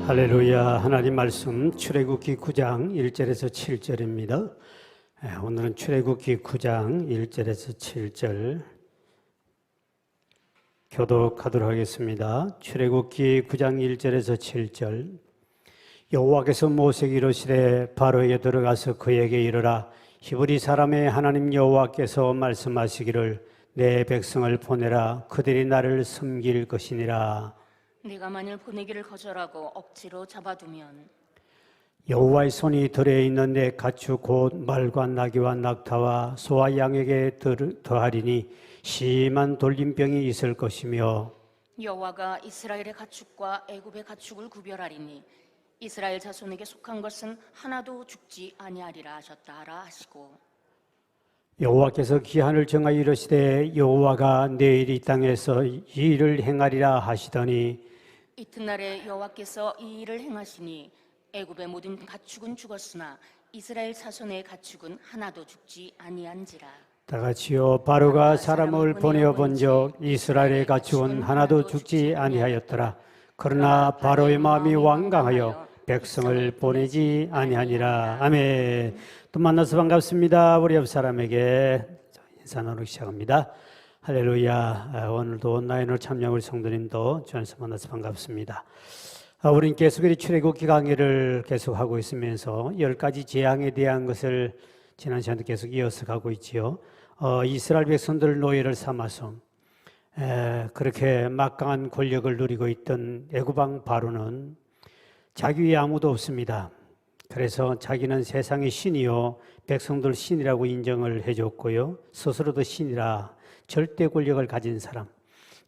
할렐루야. 하나님 말씀 출애굽기 9장 1절에서 7절입니다. 오늘은 출애굽기 9장 1절에서 7절 교독하도록 하겠습니다. 출애굽기 9장 1절에서 7절. 여호와께서 모세에게 이르시되 바로에게 들어가서 그에게 이르라. 히브리 사람의 하나님 여호와께서 말씀하시기를 내 백성을 보내라. 그들이 나를 섬길 것이니라. 네가 만일 보내기를 거절하고 억지로 잡아두면 여호와의 손이 들에 있는 내 가축 곧 말과 나귀와 낙타와 소와 양에게 더하리니 심한 돌림병이 있을 것이며 여호와가 이스라엘의 가축과 애굽의 가축을 구별하리니 이스라엘 자손에게 속한 것은 하나도 죽지 아니하리라 하셨다 하라 하시고, 여호와께서 기한을 정하여 이르시되 여호와가 내일 이 땅에서 이 일을 행하리라 하시더니 이튿날에 여호와께서 이 일을 행하시니 애굽의 모든 가축은 죽었으나 이스라엘 자손의 가축은 하나도 죽지 아니한지라. 다 같이요. 바로가 사람을 보내어 본즉 이스라엘의 가축은 하나도 죽지 아니하였더라. 그러나 바로의 마음이 완강하여 백성을 보내지 아니하니라. 아멘. 또 만나서 반갑습니다. 우리 옆 사람에게 인사 나누기 시작합니다. 할렐루야. 오늘도 온라인으로 참여한 우리 성도님도 주 안에서 만나서 반갑습니다. 우리는 계속 출애굽기 강의를 계속하고 있으면서 10가지 재앙에 대한 것을 지난 시간에 계속 이어서 가고 있지요. 이스라엘 백성들을 노예를 삼아서 그렇게 막강한 권력을 누리고 있던 애굽 왕 바로는 자기 위에 아무도 없습니다. 그래서 자기는 세상의 신이요 백성들 신이라고 인정을 해줬고요, 스스로도 신이라 절대 권력을 가진 사람,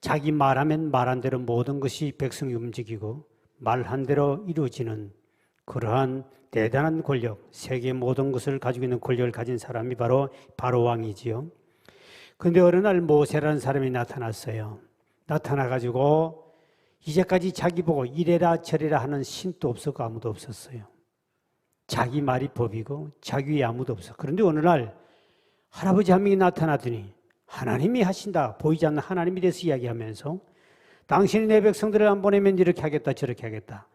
자기 말하면 말한 대로 모든 것이 백성이 움직이고 말한 대로 이루어지는 그러한 대단한 권력, 세계의 모든 것을 가지고 있는 권력을 가진 사람이 바로 바로 왕이지요. 그런데 어느 날 모세라는 사람이 나타났어요. 나타나가지고 이제까지 자기 보고 이래라 저래라 하는 신도 없었고 아무도 없었어요. 자기 말이 법이고 자기 위에 아무도 없어. 그런데 어느 날 할아버지 한 명이 나타나더니 하나님이 하신다, 보이지 않는 하나님에 대해서 이야기하면서 당신이 내 백성들을 안 보내면 이렇게 하겠다 저렇게 하겠다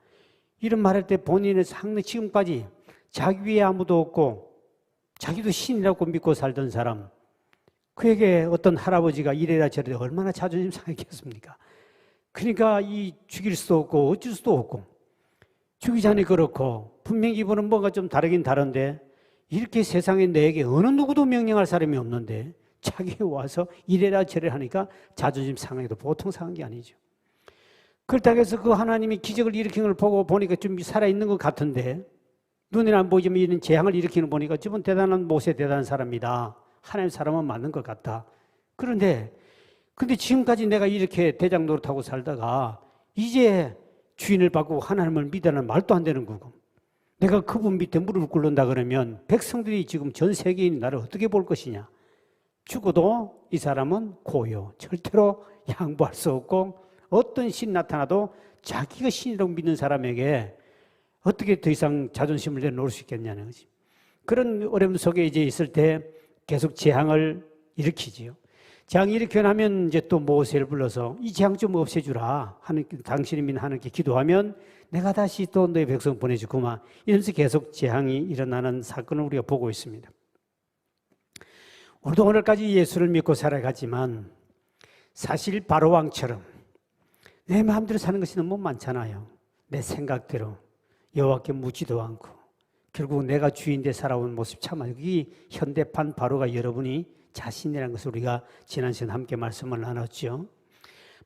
이런 말할 때 본인은 상당히 지금까지 자기 위에 아무도 없고 자기도 신이라고 믿고 살던 사람, 그에게 어떤 할아버지가 이래라 저래라 얼마나 자존심 상했겠습니까? 그러니까 이 죽일 수도 없고 어쩔 수도 없고 죽이자니 그렇고 분명히 이분은 뭔가 좀 다르긴 다른데 이렇게 세상에 내게 어느 누구도 명령할 사람이 없는데 자기가 와서 이래라 저래라 하니까 자존심 상해도 보통 상한 게 아니죠. 그렇다고 해서 그 하나님이 기적을 일으키는 걸 보고 보니까 좀 살아있는 것 같은데 눈에는 안 보이지만 이런 재앙을 일으키는 거 보니까 저분 대단한 모세 대단한 사람이다, 하나님 사람은 맞는 것 같다. 근데 지금까지 내가 이렇게 대장 노릇하고 살다가 이제 주인을 바꾸고 하나님을 믿으라는 말도 안 되는 거고, 내가 그분 밑에 무릎을 꿇는다 그러면 백성들이 지금 전 세계인이 나를 어떻게 볼 것이냐. 죽어도 이 사람은 고요, 절대로 양보할 수 없고 어떤 신 나타나도 자기가 신이라고 믿는 사람에게 어떻게 더 이상 자존심을 내놓을 수 있겠냐는 거지. 그런 어려움 속에 이제 있을 때 계속 재앙을 일으키지요. 재앙이 일으켜 나면 이제 또 모세를 불러서 이 재앙 좀 없애주라. 당신이 믿는 하나님께 기도하면 내가 다시 또 너의 백성 보내주구만. 이러면서 계속 재앙이 일어나는 사건을 우리가 보고 있습니다. 우리도 오늘까지 예수를 믿고 살아가지만 사실 바로 왕처럼 내 마음대로 사는 것이 너무 많잖아요. 내 생각대로 여호와께 묻지도 않고 결국 내가 주인돼 살아온 모습 참 여기 현대판 바로가 여러분이 자신이라는 것을 우리가 지난 시간에 함께 말씀을 나눴죠.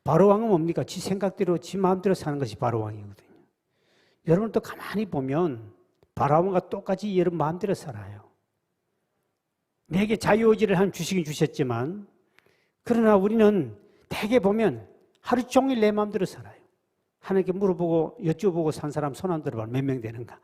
바로 왕은 뭡니까? 지 생각대로 지 마음대로 사는 것이 바로 왕이거든요. 여러분 또 가만히 보면 바로 왕과 똑같이 여러분 마음대로 살아요. 내게 자유의지를 하나님 주시긴 주셨지만 그러나 우리는 대개 보면 하루 종일 내 마음대로 살아요. 하나님께 물어보고 여쭤보고 산 사람 손 안 들어봐 몇 명 되는가?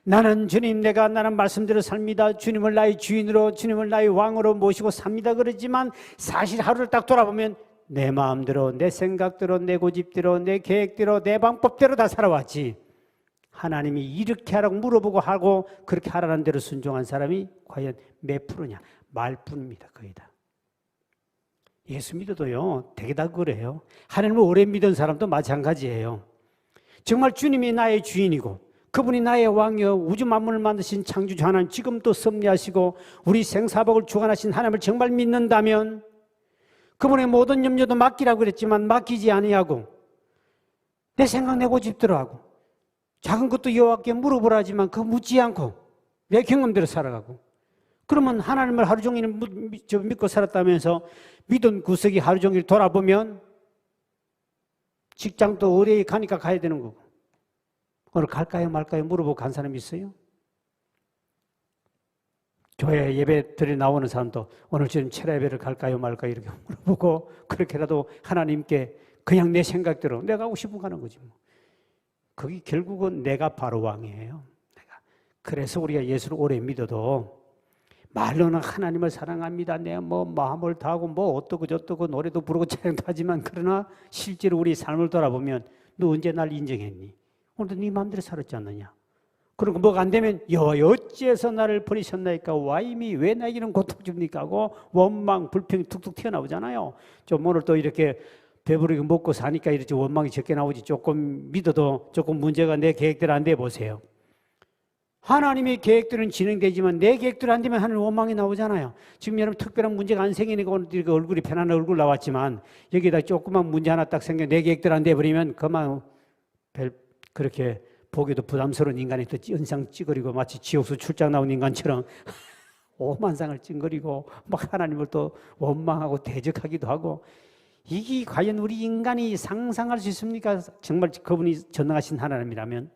나는 주님, 나는 말씀대로 삽니다. 주님을 나의 주인으로, 주님을 나의 왕으로 모시고 삽니다. 그러지만 사실 하루를 딱 돌아보면 내 마음대로, 내 생각대로, 내 고집대로, 내 계획대로, 내 방법대로 다 살아왔지. 하나님이 이렇게 하라고 물어보고 하고 그렇게 하라는 대로 순종한 사람이 과연 몇 프로냐? 말뿐입니다. 거의 다. 예수 믿어도요, 되게 다 그래요. 하나님을 오래 믿은 사람도 마찬가지예요. 정말 주님이 나의 주인이고 그분이 나의 왕이여 우주 만물을 만드신 창조주 하나님, 지금도 섭리하시고 우리 생사복을 주관하신 하나님을 정말 믿는다면 그분의 모든 염려도 맡기라고 그랬지만 맡기지 아니하고 내 생각 내 고집대로 하고 작은 것도 여호와께 물어보라 하지만 그거 묻지 않고 내 경험대로 살아가고, 그러면 하나님을 하루 종일 믿고 살았다면서 믿은 구석이 하루 종일 돌아보면 직장도 의뢰에 가니까 가야 되는 거고, 오늘 갈까요 말까요 물어보고 간 사람이 있어요? 교회 예배 드리 나오는 사람도 오늘 지금 철야 예배를 갈까요 말까요 이렇게 물어보고, 그렇게라도 하나님께 그냥 내 생각대로 내가 하고 싶은 거 하는 거지 뭐. 그게 결국은 내가 바로 왕이에요. 그래서 우리가 예수를 오래 믿어도 말로는 하나님을 사랑합니다, 내가 뭐 마음을 다하고 뭐 어떠고 저떠고 노래도 부르고 찬양도 하지만, 그러나 실제로 우리 삶을 돌아보면 너 언제 날 인정했니? 오늘도 네 마음대로 살았지 않느냐? 그리고 뭐가 안 되면 여호와여 어찌해서 나를 버리셨나이까, 와임이 왜 나에게는 고통 줍니까 하고 원망 불평이 툭툭 튀어나오잖아요. 좀 오늘 또 이렇게 배부르게 먹고 사니까 이렇게 원망이 적게 나오지, 조금 믿어도 조금 문제가 내 계획대로 안 돼 보세요. 하나님의 계획들은 진행되지만 내 계획대로 안 되면 하늘 원망이 나오잖아요. 지금 여러분 특별한 문제가 안 생기니까 오늘 이렇게 얼굴이 편한 얼굴 나왔지만, 여기다 조그만 문제 하나 딱 생겨 내 계획대로 안 돼버리면 그만 그렇게 보기도 부담스러운 인간이 또 연상 찌그리고 마치 지옥수 출장 나온 인간처럼 오만상을 찡그리고 막 하나님을 또 원망하고 대적하기도 하고, 이게 과연 우리 인간이 상상할 수 있습니까? 정말 그분이 전능하신 하나님이라면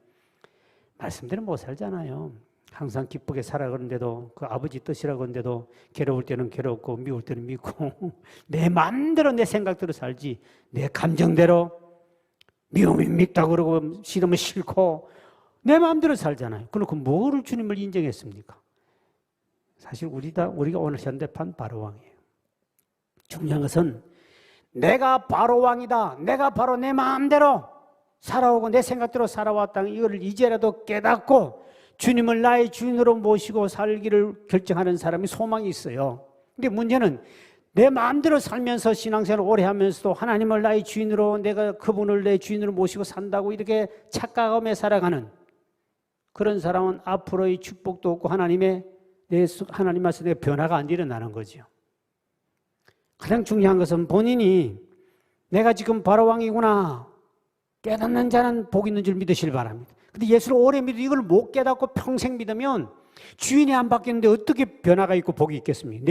말씀대로 못 살잖아요. 항상 기쁘게 살아가는데도, 그 아버지 뜻이라고 하는데도 괴로울 때는 괴롭고 미울 때는 밉고 내 마음대로 내 생각대로 살지, 내 감정대로 미우면 밉다고 그러고 싫으면 싫고 내 마음대로 살잖아요. 그렇고 뭐를 주님을 인정했습니까? 사실 우리가 오늘 현대판 바로 왕이에요. 중요한 것은 내가 바로 왕이다, 내가 바로 내 마음대로 살아오고 내 생각대로 살아왔다는 이걸 이제라도 깨닫고 주님을 나의 주인으로 모시고 살기를 결정하는 사람이 소망이 있어요. 근데 문제는 내 마음대로 살면서 신앙생활을 오래 하면서도 하나님을 나의 주인으로, 내가 그분을 내 주인으로 모시고 산다고 이렇게 착각하며 살아가는 그런 사람은 앞으로의 축복도 없고 하나님 앞에서 내 변화가 안 일어나는 거죠. 가장 중요한 것은 본인이 내가 지금 바로 왕이구나 깨닫는 자는 복 있는 줄 믿으시길 바랍니다. 근데 예수를 오래 믿어 이걸 못 깨닫고 평생 믿으면 주인이 안 바뀌는데 어떻게 변화가 있고 복이 있겠습니까?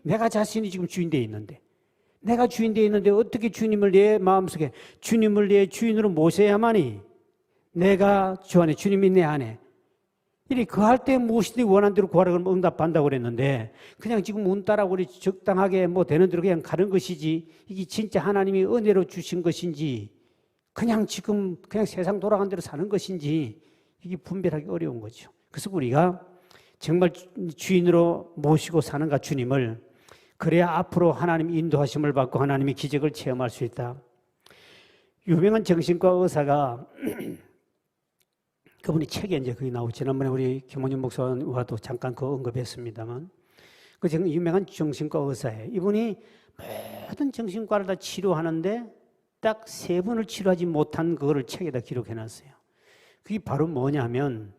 내가 자신이 지금 주인되어 있는데, 내가 주인되어 있는데 어떻게 주님을 내 마음속에 주님을 내 주인으로 모셔야만이 내가 주 안에, 주님이 내 안에 이리 그할 때 무엇이든지 원하는 대로 구하라 그러면 응답한다고 그랬는데, 그냥 지금 운 따라 우리 적당하게 뭐 되는 대로 그냥 가는 것이지, 이게 진짜 하나님이 은혜로 주신 것인지 그냥 지금 그냥 세상 돌아간 대로 사는 것인지 이게 분별하기 어려운 거죠. 그래서 우리가 정말 주인으로 모시고 사는가 주님을, 그래야 앞으로 하나님 인도하심을 받고 하나님의 기적을 체험할 수 있다. 유명한 정신과 의사가 그분이 책에 이제 거기 나오고, 지난번에 우리 김원준 목사와도 잠깐 그 언급했습니다만, 그 유명한 정신과 의사예요. 이분이 모든 정신과를 다 치료하는데 딱 3번을 치료하지 못한 그거를 책에다 기록해놨어요. 그게 바로 뭐냐면,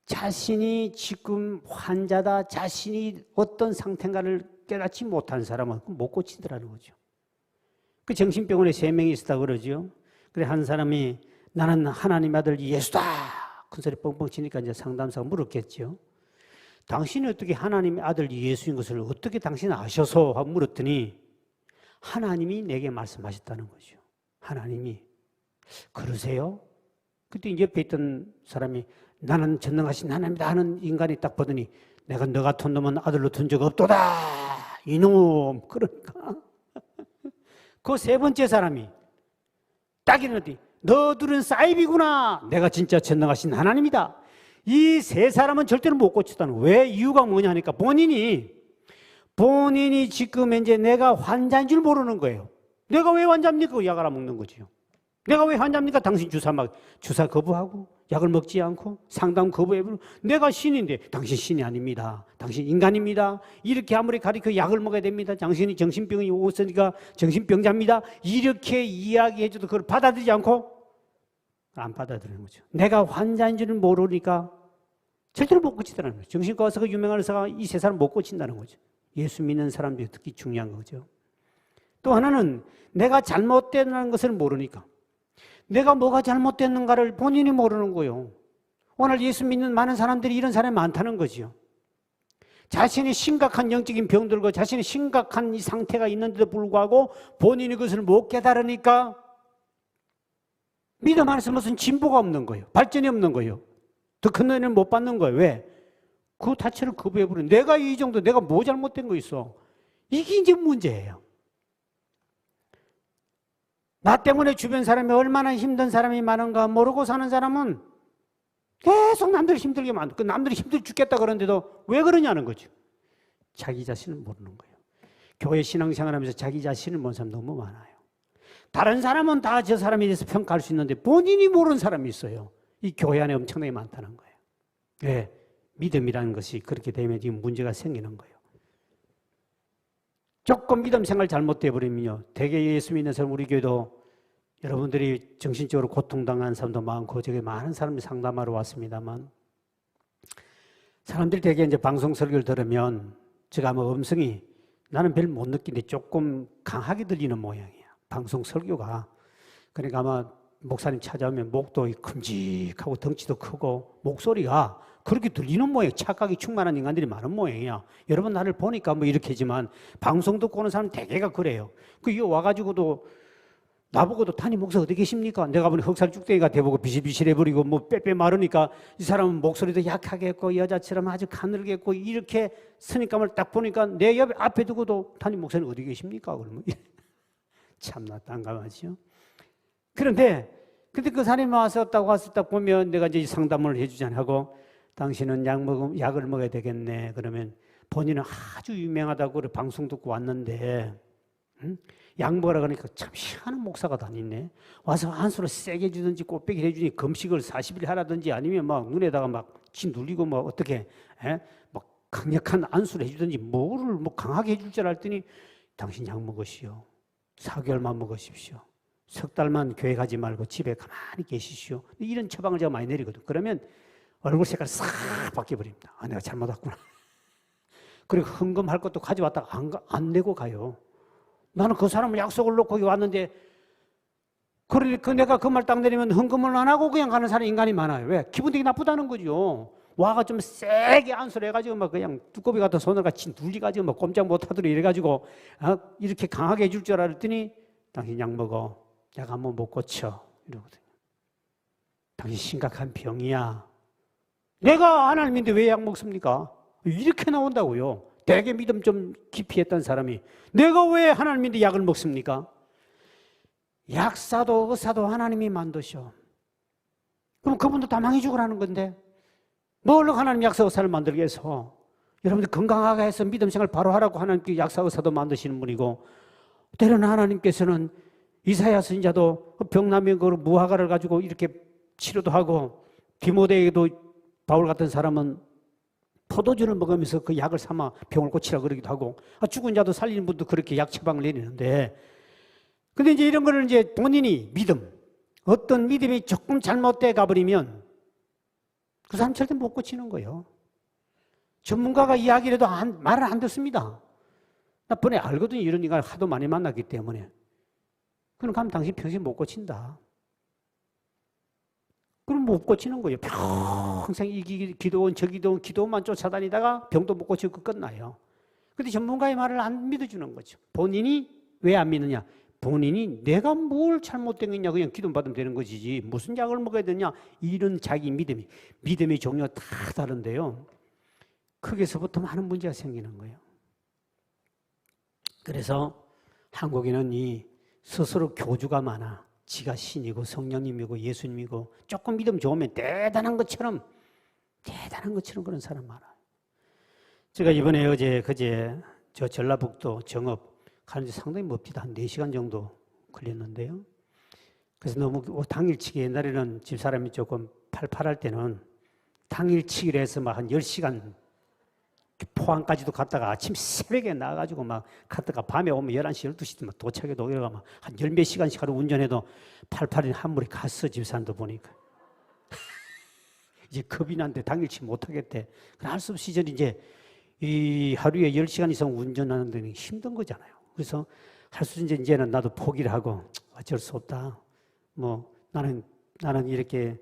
자신이 지금 환자다, 자신이 어떤 상태인가를 깨닫지 못한 사람은 못 고치더라는 거죠. 그 정신병원에 3명이 있었다고 그러죠. 그래 한 사람이 나는 하나님 아들 예수다 큰 소리 뻥뻥 치니까 이제 상담사가 물었겠죠. 당신이 어떻게 하나님의 아들 예수인 것을 어떻게 당신 아셔서 하고 물었더니 하나님이 내게 말씀하셨다는 거죠. 하나님이. 그러세요? 그때 옆에 있던 사람이 나는 전능하신 하나님이다 하는 인간이 딱 보더니 내가 너 같은 놈은 아들로 둔 적 없도다 이놈. 그러니까 그 3번째 사람이 딱 이러더니 너들은 사이비구나, 내가 진짜 전능하신 하나님이다. 이 3사람은 절대로 못 고쳤다는 거예요. 왜? 이유가 뭐냐 하니까 본인이 지금 이제 내가 환자인 줄 모르는 거예요. 내가 왜 환자입니까? 약을 안 먹는 거지요. 내가 왜 환자입니까? 당신 주사 거부하고 약을 먹지 않고 상담 거부해버리고, 내가 신인데 당신 신이 아닙니다, 당신 인간입니다, 이렇게 아무리 가르쳐 약을 먹어야 됩니다, 당신이 정신병이 오으니까 정신병자입니다, 이렇게 이야기해줘도 그걸 받아들이지 않고 안 받아들이는 거죠. 내가 환자인 줄은 모르니까 절대로 못 고치더라는 거죠. 정신과 의사가 유명한 의사가 이 세 사람 못 고친다는 거죠. 예수 믿는 사람들이 특히 중요한 거죠. 또 하나는 내가 잘못됐다는 것을 모르니까 내가 뭐가 잘못됐는가를 본인이 모르는 거예요. 오늘 예수 믿는 많은 사람들이 이런 사람이 많다는 거죠. 자신이 심각한 영적인 병들고 자신이 심각한 이 상태가 있는데도 불구하고 본인이 그것을 못 깨달으니까 믿음 안에서 무슨 진보가 없는 거예요. 발전이 없는 거예요. 더 큰 은혜를 못 받는 거예요. 왜? 그 자체를 거부해버려. 내가 이 정도, 내가 뭐 잘못된 거 있어. 이게 이제 문제예요. 나 때문에 주변 사람이 얼마나 힘든 사람이 많은가 모르고 사는 사람은 계속 남들 힘들게 만들고 남들이 힘들어 죽겠다 그러는데도 왜 그러냐는 거죠. 자기 자신을 모르는 거예요. 교회 신앙생활하면서 자기 자신을 모르는 사람 너무 많아요. 다른 사람은 다 저 사람에 대해서 평가할 수 있는데 본인이 모르는 사람이 있어요. 이 교회 안에 엄청나게 많다는 거예요. 왜? 믿음이라는 것이 그렇게 되면 지금 문제가 생기는 거예요. 조금 믿음 생활 잘못돼 버리면요. 대개 예수 믿는 사람 우리 교회도 여러분들이 정신적으로 고통당한 사람도 많고 저게 많은 사람들이 상담하러 왔습니다만 사람들이 대개 이제 방송 설교를 들으면 제가 아마 음성이 나는 별 못 느끼는데 조금 강하게 들리는 모양이에요. 방송 설교가. 그러니까 아마 목사님 찾아오면 목도 큼직하고 덩치도 크고 목소리가 그렇게 들리는 모양, 착각이 충만한 인간들이 많은 모양이야. 여러분 나를 보니까 뭐 이렇게지만 방송 듣고 오는 사람 대개가 그래요. 그 와가지고도 나보고도 타님 목사 어디 계십니까? 내가 보니 흑살 쭉대기가 돼보고 비실비실해버리고 뭐 빼빼 마르니까 이 사람은 목소리도 약하게 했고 여자처럼 아주 가늘게 했고 이렇게 스니까을 딱 보니까 내 옆에 앞에 두고도 타님 목사님 어디 계십니까? 그러면 참나 딴감하죠. 그런데 그 사람이 와서 딱 보면 내가 이제 상담을 해주잖아요. 하고 당신은 약을 먹어야 되겠네. 그러면 본인은 아주 유명하다고 방송 듣고 왔는데 약 먹으라 그러니까 참 희한한 목사가 다니네. 와서 한수를 세게 주든지 꽃배기를 해주니 금식을 40일 하라든지 아니면 막 눈에다가 막 침 눌리고 뭐 어떻게 막 강력한 안수를 해주든지 뭐를 뭐 강하게 해줄 줄 알았더니 당신 약 먹으시오. 4개월만 먹으십시오. 석 달만 교회 가지 말고 집에 가만히 계시시오. 이런 처방을 제가 많이 내리거든. 그러면 얼굴 색깔 싹 바뀌어버립니다. 아, 내가 잘못 왔구나. 그리고 헌금할 것도 가져왔다가 안 내고 가요. 나는 그 사람을 약속을 놓고 여기 왔는데 그러니까 내가 그 말 딱 내리면 헌금을 안 하고 그냥 가는 사람 인간이 많아요. 왜? 기분 되게 나쁘다는 거죠. 와가 좀 세게 안수를 해가지고 막 그냥 두꺼비 같은 손을 같이 눌리가지고 막 꼼짝 못하도록 이래가지고 이렇게 강하게 해줄 줄 알았더니 당신 약 먹어. 약 한번 못 고쳐. 이러거든요. 당신 심각한 병이야. 내가 하나님인데 왜 약 먹습니까? 이렇게 나온다고요. 되게 믿음 좀 깊이 했던 사람이 내가 왜 하나님인데 약을 먹습니까? 약사도 의사도 하나님이 만드셔. 그럼 그분도 다 망해 죽으라는 건데 뭘로 하나님 약사 의사를 만들게 해서 여러분들 건강하게 해서 믿음 생활 바로 하라고 하나님께 약사 의사도 만드시는 분이고 때로는 하나님께서는 이사야 선지자도 병나면 그 무화과를 가지고 이렇게 치료도 하고 디모데에게도 바울 같은 사람은 포도주를 먹으면서 그 약을 삼아 병을 고치라 그러기도 하고 죽은 자도 살리는 분도 그렇게 약 처방을 내리는데 근데 이제 이런 거를 이제 본인이 믿음 어떤 믿음이 조금 잘못돼 가버리면 그 사람 절대 못 고치는 거예요. 전문가가 이야기를 해도 말을 안 듣습니다. 나 번에 알거든요. 이런 인간을 하도 많이 만났기 때문에. 그럼 가면 당신 평생 못 고친다. 그럼 못 고치는 거예요. 평생 이 기도원 저 기도원 기도원만 쫓아다니다가 병도 못 고치고 끝나요. 근데 전문가의 말을 안 믿어주는 거죠. 본인이 왜 안 믿느냐? 본인이 내가 뭘 잘못된 거냐 그냥 기도 받으면 되는 것이지 무슨 약을 먹어야 되냐 이런 자기 믿음의 종류가 다 다른데요. 거기서부터 많은 문제가 생기는 거예요. 그래서 한국에는 이 스스로 교주가 많아. 지가 신이고 성령님이고 예수님이고 조금 믿음 좋으면 대단한 것처럼 그런 사람 많아요. 제가 이번에 그제 저 전라북도 정읍 가는데 상당히 멉니다. 한 4시간 정도 걸렸는데요. 그래서 너무 당일치기 옛날에는 집사람이 조금 팔팔할 때는 당일치기를 해서 막 한 10시간 포항까지도 갔다가 아침 새벽에 나가지고 막 갔다가 밤에 오면 11시, 12시 막 도착해도 이러가 한 열 몇 시간씩 하루 운전해도 팔팔인 한물이 갔어, 집사람도 보니까. 이제 겁이 난데 당일치 못하겠대. 할 수 없이 이제 이 하루에 10시간 이상 운전하는 데는 힘든 거잖아요. 그래서 할 수 없이 이제는 나도 포기를 하고 어쩔 수 없다. 뭐 나는 이렇게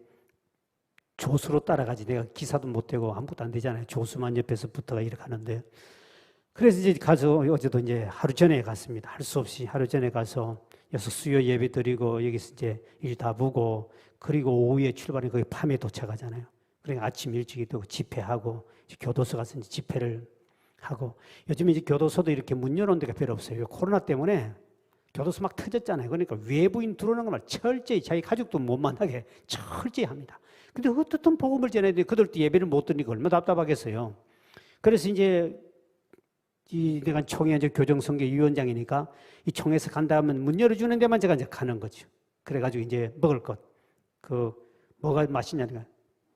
조수로 따라가지 내가 기사도 못 되고 아무것도 안 되잖아요. 조수만 옆에서 붙어가 이렇게 하는데. 그래서 이제 가서 어제도 이제 하루 전에 갔습니다. 할 수 없이 하루 전에 가서 여기서 수요 예배 드리고 여기서 이제 일 다 보고 그리고 오후에 출발해 거기 밤에 도착하잖아요. 그러니까 아침 일찍이 또 집회하고 교도소 가서 이제 집회를 하고 요즘에 이제 교도소도 이렇게 문 열어놓은 데가 별로 없어요. 코로나 때문에 교도소 막 터졌잖아요. 그러니까 외부인 들어오는 것만 철저히 자기 가족도 못 만나게 철저히 합니다. 근데 어떻든 복음을 전해야 돼. 그들도 예배를 못 드니까 얼마나 답답하겠어요. 그래서 이제 내가 총회 이제 교정선교 위원장이니까 이 총회에서 간다 하면 문 열어주는 데만 제가 이제 가는 거죠. 그래가지고 이제 먹을 것, 뭐가 맛있냐니까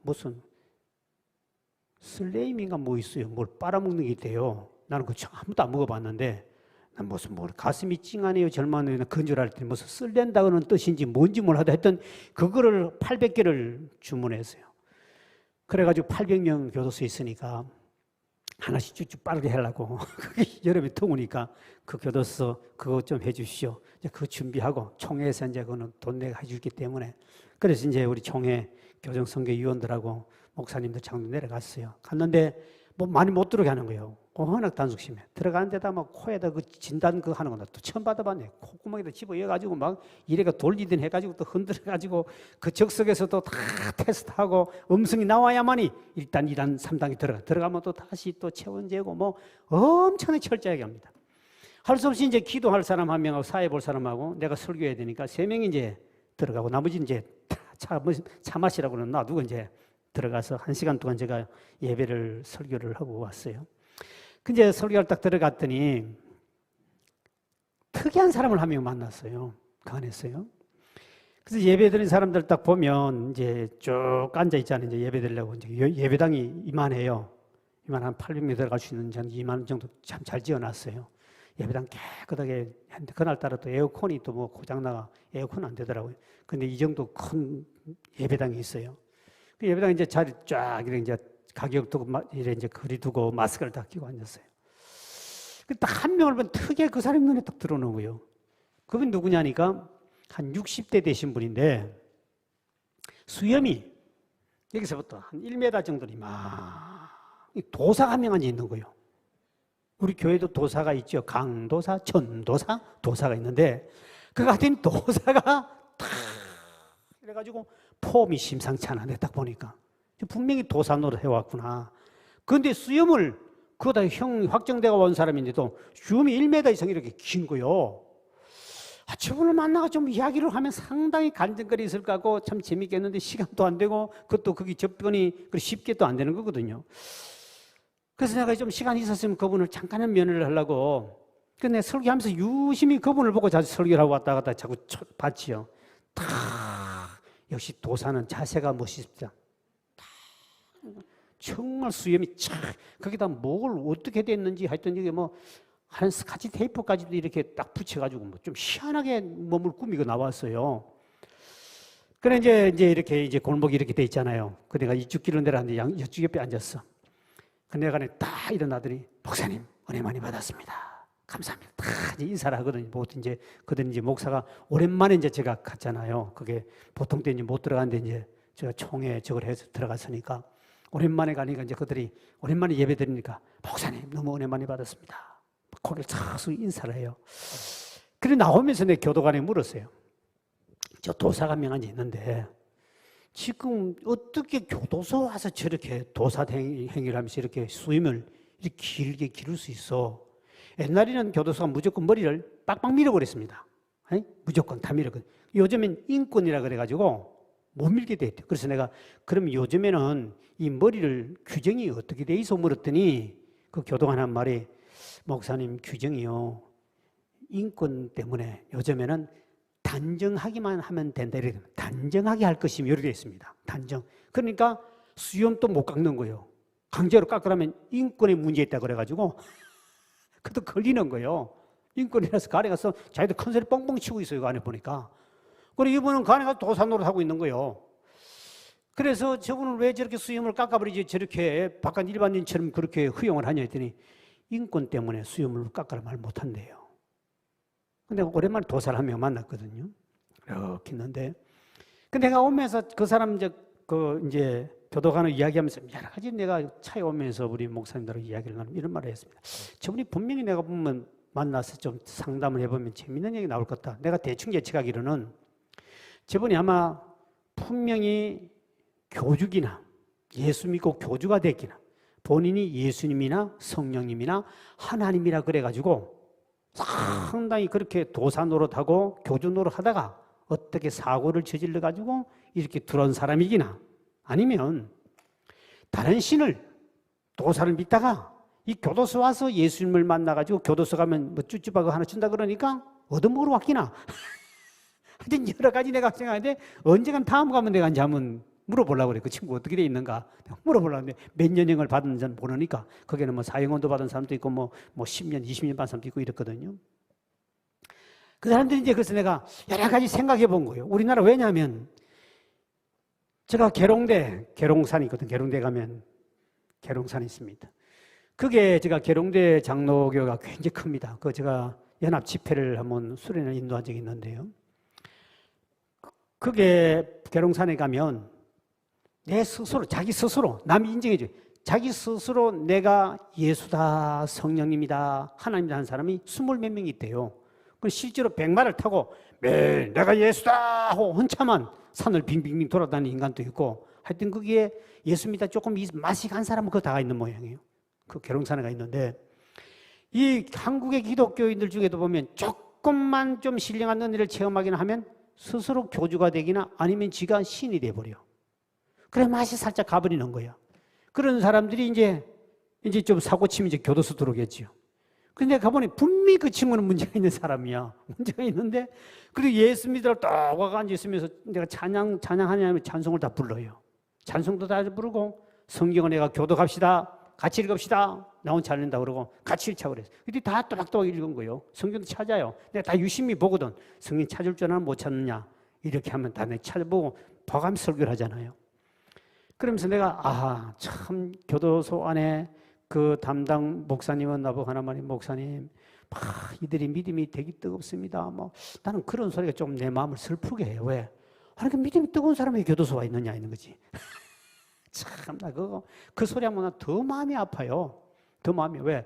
무슨 슬레임인가 뭐 있어요. 뭘 빨아먹는 게 있대요. 나는 그거 아무도 안 먹어봤는데 난 무슨 뭘 가슴이 찡하네요. 젊은 그런 줄 알았더니 무슨 쓸댄다는 뜻인지 뭔지 몰라도 했던 그거를 800개를 주문했어요. 그래가지고 800명 교도소에 있으니까 하나씩 쭉쭉 빠르게 하려고 그게 여름에 더우니까 그 교도소 그거 좀 해주시오. 이제 그거 준비하고 총회에서 이제 그거는 돈 내가 해줄기 때문에 그래서 이제 우리 총회 교정선교위원들하고 목사님들 장로 내려갔어요. 갔는데 뭐 많이 못 들어오게 하는 거예요. 워낙 단속심해. 들어가는 데다 막 코에다 그 진단 그거 하는 거나 또 처음 받아봤네. 콧구멍에다 집어여가지고 막 이래가 돌리든 해가지고 또 흔들어가지고 그 적석에서도 다 테스트하고 음성이 나와야만이 일단 2단, 3단이 들어가면 또 다시 또 체온 재고 뭐 엄청나게 철저하게 합니다. 할 수 없이 이제 기도할 사람 한 명하고 사회 볼 사람하고 내가 설교해야 되니까 3명이 이제 들어가고 나머지 이제 차 마시라고는 놔두고 이제 들어가서 1시간 동안 제가 예배를 설교를 하고 왔어요. 근데 설교를 딱 들어갔더니 특이한 사람을 한 명 만났어요. 그 안에서요. 그래서 예배 드리는 사람들 딱 보면 이제 쭉 앉아 있잖아요. 이제 예배 드리려고 이제 예배당이 이만해요. 이만 한 800m 들어갈 수 있는 한 2만 정도 참 잘 지어놨어요. 예배당 깨끗하게 했는데 그날따라 또 에어컨이 또 뭐 고장나가 에어컨 안 되더라고요. 근데 이 정도 큰 예배당이 있어요. 그 예배당 이제 자리 쫙 이렇게 이제 가격 두고 이래 이제 거리 두고 마스크를 다 끼고 앉았어요. 딱 한 명을 보면 특이하게 그 사람 눈에 딱 들어오는 거예요. 그분 누구냐니까 한 60대 되신 분인데 수염이 여기서부터 한 1m 정도니 막 도사가 한 명 앉아 있는 거예요. 우리 교회도 도사가 있죠. 강도사, 전도사, 도사가 있는데 그 같은 도사가 탁 이래가지고 폼이 심상치 않아. 내가 딱 보니까 분명히 도사 노릇 해왔구나. 그런데 수염을 그거 다 확정되어 온 사람인데도 수염이 1m 이상 이렇게 긴 거요. 저분을 만나가 좀 이야기를 하면 상당히 간증거리 있을 것 같고 참 재밌겠는데 시간도 안 되고 그것도 그게 접근이 쉽게 또 안 되는 거거든요. 그래서 내가 좀 시간이 있었으면 그분을 잠깐은 면회를 하려고 근데 설교하면서 유심히 그분을 보고 자주 설교를 하고 왔다 갔다 자꾸 봤지요. 역시 도사는 자세가 멋있다. 정말 수염이 착 거기다 뭘 어떻게 됐는지 하여튼 이게 뭐 한 스카치 테이프까지도 이렇게 딱 붙여가지고 뭐 좀 희한하게 몸을 꾸미고 나왔어요. 그래 이제 이렇게 이제 골목이 이렇게 돼 있잖아요. 그 내가 이쪽 길로 내려왔는데 이쪽 옆에 앉았어. 그 내가 딱 일어나더니 목사님 은혜 많이 받았습니다. 감사합니다. 다 이제 인사를 하거든요. 보통 이제 그들은 이제 목사가 오랜만에 이제 제가 갔잖아요. 그게 보통 때 이제 못 들어가는데 이제 제가 총회 저걸 해서 들어갔으니까 오랜만에 가니까 이제 그들이 오랜만에 예배 드리니까 목사님 너무 은혜 많이 받았습니다. 고개를 착 인사를 해요. 그래 나오면서 내 교도관에 물었어요. 저 도사가 한 명 앉아 있는데 지금 어떻게 교도소 와서 저렇게 도사 행위를 하면서 이렇게 수염을 이렇게 길게 기를 수 있어? 옛날에는 교도소가 무조건 머리를 빡빡 밀어버렸습니다. 아니? 무조건 다 밀었거든. 요즘엔 인권이라 그래가지고 못 밀게 돼 있대요. 그래서 내가 그럼 요즘에는 이 머리를 규정이 어떻게 돼 있어 물었더니 그 교도관 한 말이 목사님 규정이요. 인권 때문에 요즘에는 단정하기만 하면 된다. 이렇게 단정하게 할 것이면 이렇게 되어 있습니다. 단정. 그러니까 수염도 못 깎는 거예요. 강제로 깎으라면 인권에 문제 있다 그래가지고 그것도 걸리는 거예요. 인권이라서 간에 가서 자기들 큰 소리 뻥뻥 치고 있어요. 그 안에 보니까. 그리고 이분은 간에 가서 도산노릇 하고 있는 거예요. 그래서 저분은 왜 저렇게 수염을 깎아버리지 저렇게 바깥 일반인처럼 그렇게 허용을 하냐 했더니 인권 때문에 수염을 깎아라 말 못한대요. 근데 오랜만에 도사를 한 명 만났거든요. 이렇게 있는데. 근데 내가 오면서 그 사람 이제 교도관을 이야기하면서 여러 가지 내가 차에 오면서 우리 목사님들하고 이야기를 나누면 이런 말을 했습니다. 저분이 분명히 내가 보면 만나서 좀 상담을 해보면 재밌는 얘기 나올 것 같다. 내가 대충 예측하기로는 저분이 아마 분명히 교주기나 예수 믿고 교주가 됐기나 본인이 예수님이나 성령님이나 하나님이라 그래가지고 상당히 그렇게 도사 노릇하고 교주 노릇하다가 어떻게 사고를 저질러가지고 이렇게 들어온 사람이기나 아니면 다른 신을 도사를 믿다가 이 교도소 와서 예수님을 만나가지고 교도소 가면 뭐 쭈쭈바가 하나 준다 그러니까 얻어먹으러 왔기나 하여튼 여러 가지 내가 생각하는데 언젠간 다음 가면 내가 이제 한번 물어보려고 그래. 그 친구 어떻게 돼 있는가 물어보려고 했는데 몇 년형을 받은지 모르니까 거기는 뭐 사형원도 받은 사람도 있고 뭐 10년, 20년 받은 사람도 있고 이랬거든요. 그 사람들이 이제 그래서 내가 여러 가지 생각해 본 거예요. 우리나라 왜냐하면 제가 계룡산이 있거든. 계룡대 가면 계룡산이 있습니다. 그게 제가 계룡대 장로교가 굉장히 큽니다. 그 제가 연합 집회를 한번 수련을 인도한 적이 있는데요. 그게 계룡산에 가면 내 스스로, 자기 스스로 남이 인정해줘요. 자기 스스로 내가 예수다, 성령님이다, 하나님이다 하는 사람이 20몇 명이 있대요. 실제로 백마를 타고 매일 내가 예수다 하고 헌참한 산을 빙빙빙 돌아다니는 인간도 있고 하여튼 거기에 예수 믿다 조금 맛이 간 사람은 그거 다 있는 모양이에요. 그 계룡산에 가 있는데 이 한국의 기독교인들 중에도 보면 조금만 좀 신령한 은혜를 체험하기나 하면 스스로 교주가 되기나 아니면 지가 신이 돼버려. 그래 맛이 살짝 가버리는 거야. 그런 사람들이 이제 좀 사고 치면 이제 교도소 들어오겠지요. 근데 가보니 분명히 그 친구는 문제가 있는 사람이야. 문제가 있는데 그리고 예수 믿으러 딱 와가 앉아있으면서 내가 찬양하냐면 찬송을 다 불러요. 찬송도 다 부르고 성경을 내가 교도 갑시다. 같이 읽읍시다. 나 혼자 안 읽는다 그러고 같이 읽자 그랬어. 근데 다 또박또박 읽은 거예요. 성경도 찾아요. 내가 다 유심히 보거든. 성경 찾을 줄 아나 못 찾느냐. 이렇게 하면 다 내가 찾아보고 봐가면서 설교를 하잖아요. 그러면서 내가 참 교도소 안에 그 담당 목사님은 나보고 하나만이 목사님 이들이 믿음이 되게 뜨겁습니다. 나는 그런 소리가 좀 내 마음을 슬프게 해요. 왜? 그 믿음이 뜨거운 사람이 교도소 와 있느냐 이런 거지. 참 나 그 소리 하면 더 마음이 아파요. 더 마음이 왜?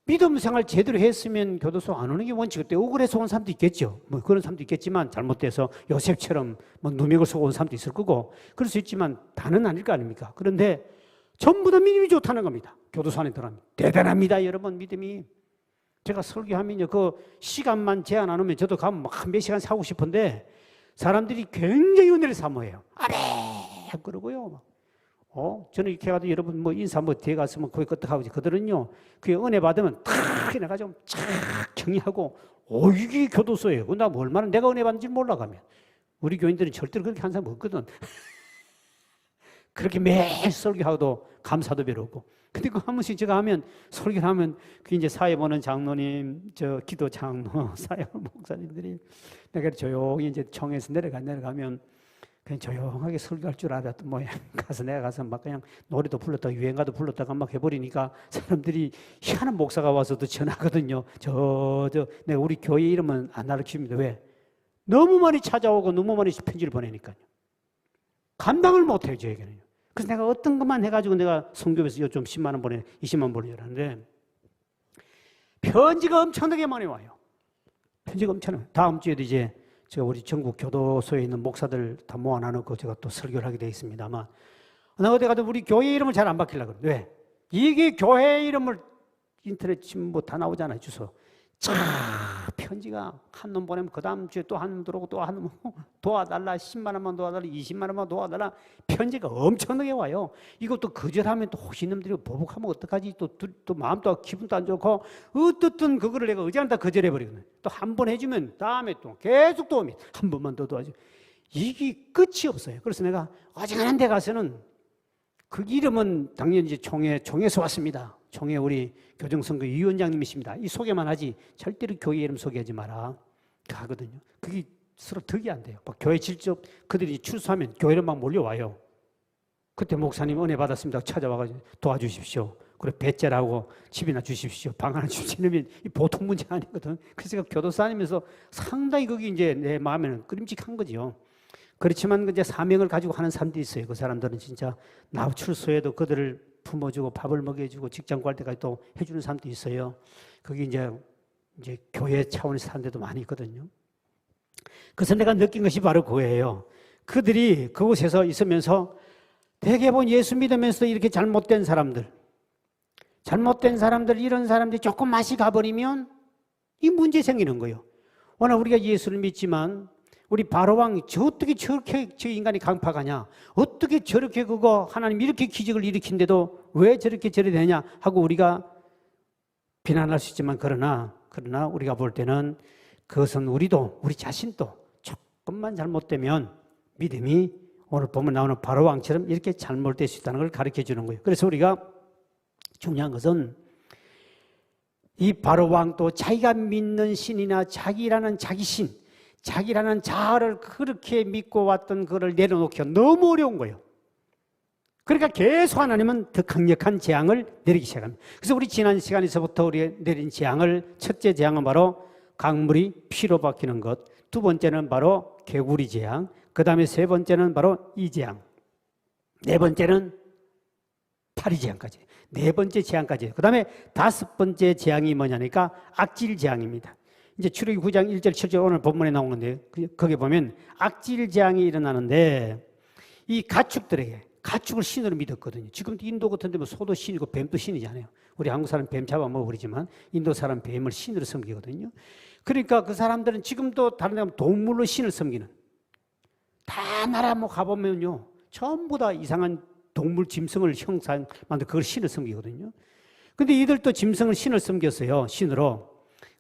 믿음 생활 제대로 했으면 교도소 안 오는 게 원칙. 그때 억울해서 온 사람도 있겠죠. 그런 사람도 있겠지만 잘못돼서 요셉처럼 누명을 쓰고 온 사람도 있을 거고 그럴 수 있지만 다는 아닐 거 아닙니까? 그런데 전부 다 믿음이 좋다는 겁니다. 교도소 안에 들어가면 대단합니다. 여러분 믿음이. 제가 설교하면요 그 시간만 제한 안 하면 저도 가면 몇 시간 사고 싶은데 사람들이 굉장히 은혜를 사모해요. 아멘 그러고요. 저는 이렇게 가도 여러분 인사 뒤에 갔으면 거기 끄떡하고 그들은요 그 은혜 받으면 탁 해가지고 쫙 정리하고 이게 교도소예요. 나 얼마나 내가 은혜 받는지 몰라가면 우리 교인들은 절대로 그렇게 한 사람 없거든. 그렇게 매일 설교하고도 감사도 별로 없고. 근데 그 한 번씩 제가 하면 설교를 하면 그 이제 사회 보는 장로님, 기도 장로, 사회 목사님들이 내가 조용히 이제 청에서 내려가면 그냥 조용하게 설교할 줄 알았던 모양. 내가 가서 막 그냥 노래도 불렀다가 유행가도 불렀다가 막 해버리니까 사람들이 희한한 목사가 와서도 전하거든요. 내가 우리 교회 이름은 안 가르칩니다. 왜? 너무 많이 찾아오고 너무 많이 편지를 보내니까요. 감당을 못해요, 저에게는요. 그래서 내가 어떤 것만 해가지고 내가 성교에서 좀 10만 원 보내, 20만 원 보내라는데 편지가 엄청나게 많이 와요. 편지가 엄청나요. 다음 주에도 이제 제가 우리 전국 교도소에 있는 목사들 다 모아놔놓고 제가 또 설교를 하게 되어 있습니다. 아마 어디 가도 우리 교회 이름을 잘 안 바뀌려고 그래요. 왜? 이게 교회 이름을 인터넷 치면 다 나오잖아요. 주소. 편지가 한 놈 보내면 그 다음 주에 또 한 놈 들어오고 또 한 놈 도와달라 10만 원만 도와달라 20만 원만 도와달라 편지가 엄청나게 와요. 이것도 거절하면 또 혹시 놈들이 보복하면 어떡하지 또 마음도 기분도 안 좋고 어떻든 그거를 내가 의지한다 거절해버리거든요. 또 한 번 해주면 다음에 또 계속 도움이 한 번만 더 도와줘. 이게 끝이 없어요. 그래서 내가 어지간한 데 가서는 그 이름은 당연히 이제 총회에서 왔습니다. 총회 우리 교정선거 위원장님이십니다. 이 소개만 하지 절대로 교회 이름 소개하지 마라 하거든요. 그게 서로 득이 안 돼요. 막 교회 직접 그들이 출소하면 교회로 막 몰려와요. 그때 목사님 은혜 받았습니다. 찾아와가지고 도와주십시오. 그래 배째라고 집이나 주십시오. 방 하나 주시면 이 보통 문제 아니거든. 그래서 제가 교도소 다니면서 상당히 그게 이제 내 마음에는 끄림직한 거죠. 그렇지만 이제 사명을 가지고 하는 사람들이 있어요. 그 사람들은 진짜 나 출소해도 그들을 품어주고 밥을 먹여주고 직장 구할 때까지 또 해주는 사람도 있어요. 그게 이제 교회 차원에서 하는 데도 많이 있거든요. 그래서 내가 느낀 것이 바로 그거예요. 그들이 그곳에서 있으면서 대개본 예수 믿으면서도 이렇게 잘못된 사람들 이런 사람들이 조금 맛이 가버리면 이 문제 생기는 거예요. 워낙 우리가 예수를 믿지만 우리 바로왕이 어떻게 저렇게 저 인간이 강팍하냐, 어떻게 저렇게 그거 하나님 이렇게 기적을 일으킨데도 왜 저렇게 저래 되냐 하고 우리가 비난할 수 있지만 그러나 우리가 볼 때는 그것은 우리 자신도 조금만 잘못되면 믿음이 오늘 보면 나오는 바로왕처럼 이렇게 잘못될 수 있다는 걸 가르쳐 주는 거예요. 그래서 우리가 중요한 것은 이 바로왕도 자기가 믿는 신이나 자기라는 자기신, 자기라는 자아를 그렇게 믿고 왔던 그걸 내려놓기가 너무 어려운 거예요. 그러니까 계속 하나님은 더 강력한 재앙을 내리기 시작합니다. 그래서 우리 지난 시간에서부터 우리 내린 재앙을, 첫째 재앙은 바로 강물이 피로 바뀌는 것, 두 번째는 바로 개구리 재앙, 그 다음에 세 번째는 바로 이 재앙, 네 번째는 파리 재앙까지, 네 번째 재앙까지, 그 다음에 다섯 번째 재앙이 뭐냐니까 악질 재앙입니다. 이제 출애굽기 9장 1절 7절 오늘 본문에 나온 건데 거기 보면 악질 재앙이 일어나는데 이 가축을 신으로 믿었거든요. 지금도 인도 같은 데면 소도 신이고 뱀도 신이잖아요. 우리 한국 사람 뱀 잡아먹어버리지만 인도 사람 뱀을 신으로 섬기거든요. 그러니까 그 사람들은 지금도 다른 데 가면 동물로 신을 섬기는, 다 나라 뭐 가보면요 전부 다 이상한 동물 짐승을 만들어 그걸 신을 섬기거든요. 근데 이들도 짐승을 신을 섬겼어요. 신으로.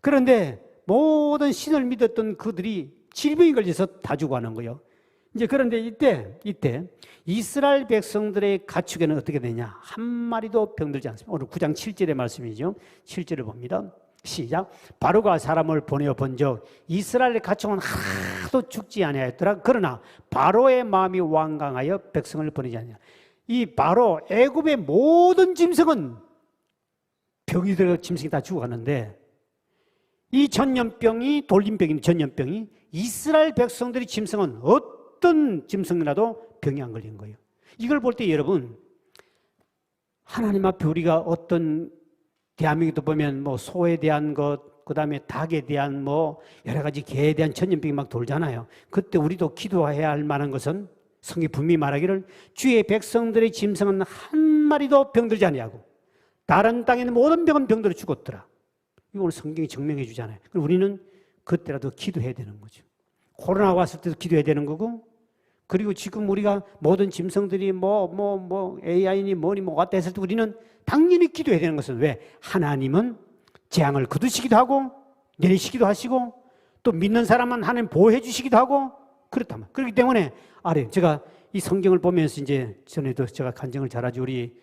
그런데 모든 신을 믿었던 그들이 질병이 걸려서 다 죽어가는 거예요. 이제 그런데 이때 이스라엘 백성들의 가축에는 어떻게 되냐? 한 마리도 병들지 않습니다. 오늘 9장 7절의 말씀이죠. 7절을 봅니다. 시작. 바로가 사람을 보내어 본즉 이스라엘의 가축은 하나도 죽지 아니하였더라. 그러나 바로의 마음이 완강하여 백성을 보내지 않냐. 이 바로 애굽의 모든 짐승은 병이 들어 짐승이 다 죽어가는데 이 전염병이 이스라엘 백성들이 짐승은 어떤 짐승이라도 병이 안 걸린 거예요. 이걸 볼 때 여러분, 하나님 앞에 우리가 어떤 대한민국도 보면 뭐 소에 대한 것, 그 다음에 닭에 대한 뭐 여러 가지 개에 대한 전염병이 막 돌잖아요. 그때 우리도 기도해야 할 만한 것은 성경이 분명히 말하기를 주의 백성들의 짐승은 한 마리도 병들지 아니하고 다른 땅에 있는 모든 병은 병들어 죽었더라. 이거 오늘 성경이 증명해 주잖아요. 그럼 우리는 그때라도 기도해야 되는 거죠. 코로나 왔을 때도 기도해야 되는 거고, 그리고 지금 우리가 모든 짐승들이 AI니 뭐니 왔다 했을 때 우리는 당연히 기도해야 되는 것은 왜? 하나님은 재앙을 거두시기도 하고 내리시기도 하시고 또 믿는 사람은 하나님 보호해 주시기도 하고 그렇다면. 그렇기 때문에 제가 이 성경을 보면서 이제 전에도 제가 간증을 잘하지, 우리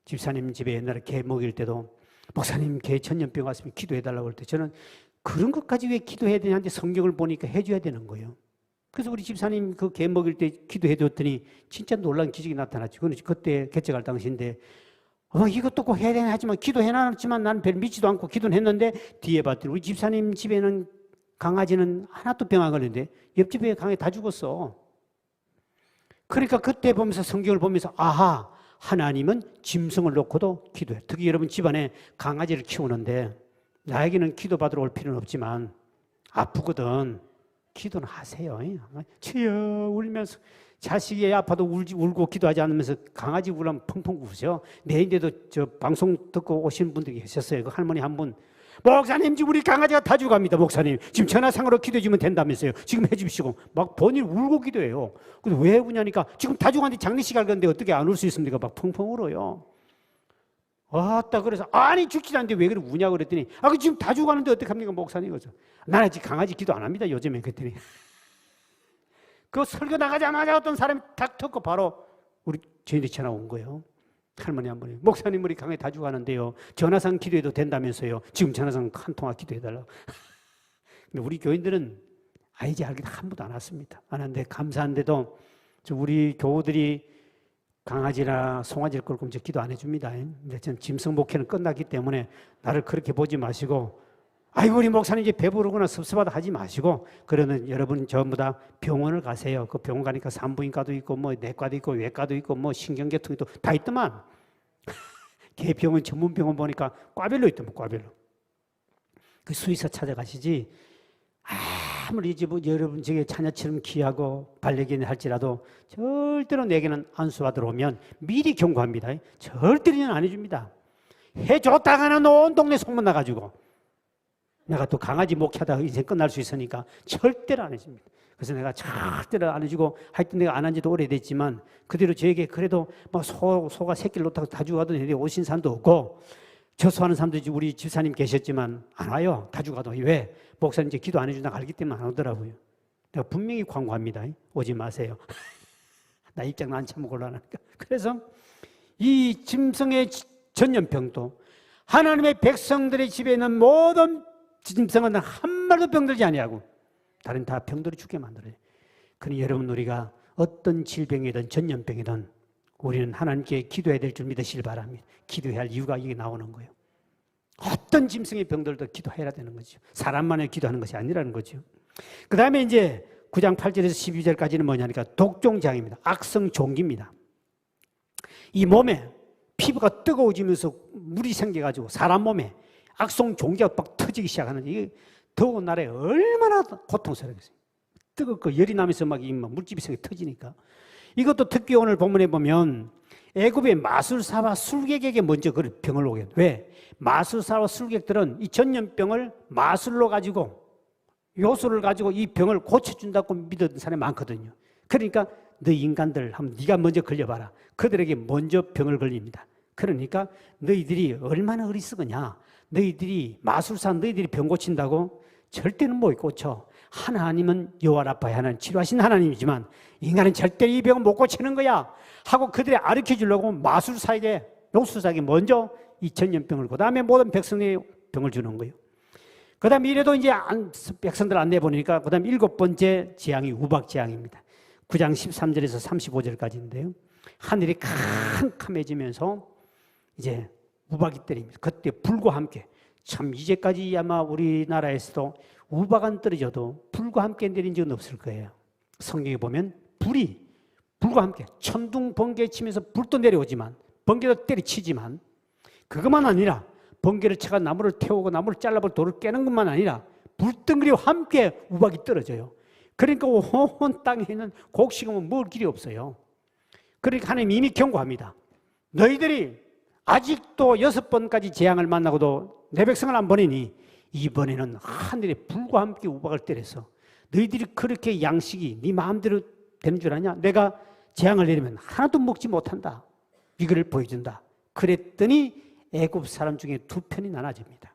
집사님 집에 옛날에 개 먹일 때도 목사님 개 전염병 왔으면 기도해달라고 할 때 저는 그런 것까지 왜 기도해야 되냐는데 성경을 보니까 해줘야 되는 거예요. 그래서 우리 집사님 그 개 먹일 때 기도해줬더니 진짜 놀라운 기적이 나타났죠. 그때 개척할 당시인데 이것도 꼭 해야 되나 하지만 기도해놨지만 나는 별 믿지도 않고 기도는 했는데 뒤에 봤더니 우리 집사님 집에는 강아지는 하나도 병 안 걸렸는데 옆집에 강아지 다 죽었어. 그러니까 그때 보면서 성경을 보면서 하나님은 짐승을 놓고도 기도해. 특히 여러분 집안에 강아지를 키우는데 나에게는 기도받으러 올 필요는 없지만 아프거든. 기도는 하세요. 주여 울면서 자식이 아파도 울고 기도하지 않으면서 강아지 울면 펑펑 우죠. 내인데도 저 방송 듣고 오신 분들이 계셨어요. 그 할머니 한 분, 목사님 지금 우리 강아지가 다 죽어갑니다. 목사님 지금 전화상으로 기도해 주면 된다면서요. 지금 해 주십시오. 막 본인 울고 기도해요. 근데 왜 우냐니까 지금 다 죽었는데 장례식 할 건데 어떻게 안 울 수 있습니까? 막 펑펑 울어요. 그래서 아니 죽지도 않는데 왜 그래 우냐고 그랬더니 지금 다 죽었는데 어떡합니까 목사님? 그래서 나는 아직 강아지 기도 안 합니다 요즘에. 그랬더니 그 설교 나가자마자 어떤 사람이 탁 텄고 바로 저희들이 전화 온 거예요. 할머니 한 분이 목사님 우리 강에 다 죽어가는데요. 전화상 기도해도 된다면서요. 지금 전화상 한 통화 기도해달라고. 근데 우리 교인들은 이제 알게 한 번도 안 왔습니다. 안 왔는데 감사한데도 우리 교우들이 강아지나 송아지를 끌고 이제 기도 안 해줍니다. 근데 전 짐승 목회는 끝났기 때문에 나를 그렇게 보지 마시고 아이고 우리 목사님 이제 배부르구나 섭섭하다 하지 마시고 그러면 여러분 전부 다 병원을 가세요. 그 병원 가니까 산부인과도 있고 뭐 내과도 있고 외과도 있고 뭐 신경계통도 다 있더만 개 병원 전문 병원 보니까 과별로 있더만 과별로. 그 수의사 찾아가시지 아무리 이제 뭐 여러분 저게 자녀처럼 귀하고 반려견이 할지라도 절대로 내게는 안수받으러 오면 미리 경고합니다. 절대로는 안 해줍니다. 해줬다가는 온 동네 소문나가지고 내가 또 강아지 목회하다가 인생 끝날 수 있으니까 절대로 안 해줍니다. 그래서 내가 절대로 안 해주고 하여튼 내가 안 한 지도 오래됐지만 그대로 저에게 그래도 뭐 소가 새끼를 놓다가 다 죽어가도 되는데 오신 사람도 없고 저수하는 사람도 우리 집사님 계셨지만 안 와요. 다 죽어도. 왜? 목사님 이제 기도 안 해준다고 알기 때문에 안 오더라고요. 내가 분명히 광고합니다. 오지 마세요. 나 입장 안 참고 곤란하니까. 그래서 이 짐승의 전염병도 하나님의 백성들의 집에 있는 모든 짐승은 한 마리도 병들지 아니하고 다른 다 병들어 죽게 만들어요. 그러니 여러분 우리가 어떤 질병이든 전염병이든 우리는 하나님께 기도해야 될 줄 믿으시길 바랍니다. 기도해야 할 이유가 이게 나오는 거예요. 어떤 짐승의 병들도 기도해야 되는 거죠. 사람만을 기도하는 것이 아니라는 거죠. 그 다음에 이제 9장 8절에서 12절까지는 뭐냐니까 독종장입니다. 악성 종기입니다. 이 몸에 피부가 뜨거워지면서 물이 생겨가지고 사람 몸에 악성 종기가 막 터지기 시작하는 이 더운 날에 얼마나 고통스럽겠어요. 뜨겁고 열이 나면서 막 물집이 생겨 터지니까. 이것도 특히 오늘 본문에 보면 애굽의 마술사와 술객에게 먼저 그 병을 오게. 왜? 마술사와 술객들은 이 전염병을 마술로 가지고 요소를 가지고 이 병을 고쳐준다고 믿었던 사람이 많거든요. 그러니까 너 인간들 한번 네가 먼저 걸려봐라. 그들에게 먼저 병을 걸립니다. 그러니까 너희들이 얼마나 어리석으냐. 너희들이 마술사 너희들이 병 고친다고 절대는 못 고쳐. 하나님은 여호와 라파 하나님 치료하신 하나님이지만 인간은 절대 이 병을 못 고치는 거야 하고 그들이 가르쳐 주려고 마술사에게 용수사에게 먼저 이 전염병을 그 다음에 모든 백성의 병을 주는 거예요. 그 다음에 이래도 이제 백성들 안 내보니까 그 다음에 7번째 재앙이 우박재앙입니다. 9장 13절에서 35절까지인데요. 하늘이 캄캄해지면서 이제 우박이 때립니다. 그때 불과 함께 참 이제까지 아마 우리나라에서도 우박은 떨어져도 불과 함께 내린 적은 없을 거예요. 성경에 보면 불과 함께 천둥 번개 치면서 불도 내려오지만 번개도 때리치지만 그것만 아니라 번개를 쳐가 나무를 태우고 나무를 잘라버려 돌을 깨는 것만 아니라 불덩어리와 함께 우박이 떨어져요. 그러니까 온 땅에 있는 곡식은 먹을 길이 없어요. 그러니까 하나님 이미 경고합니다. 너희들이 아직도 6번까지 재앙을 만나고도 내 백성을 안 보내니 이번에는 하늘에 불과 함께 우박을 때려서 너희들이 그렇게 양식이 네 마음대로 되는 줄 아냐? 내가 재앙을 내리면 하나도 먹지 못한다. 이거를 보여준다. 그랬더니 애굽 사람 중에 두 편이 나눠집니다.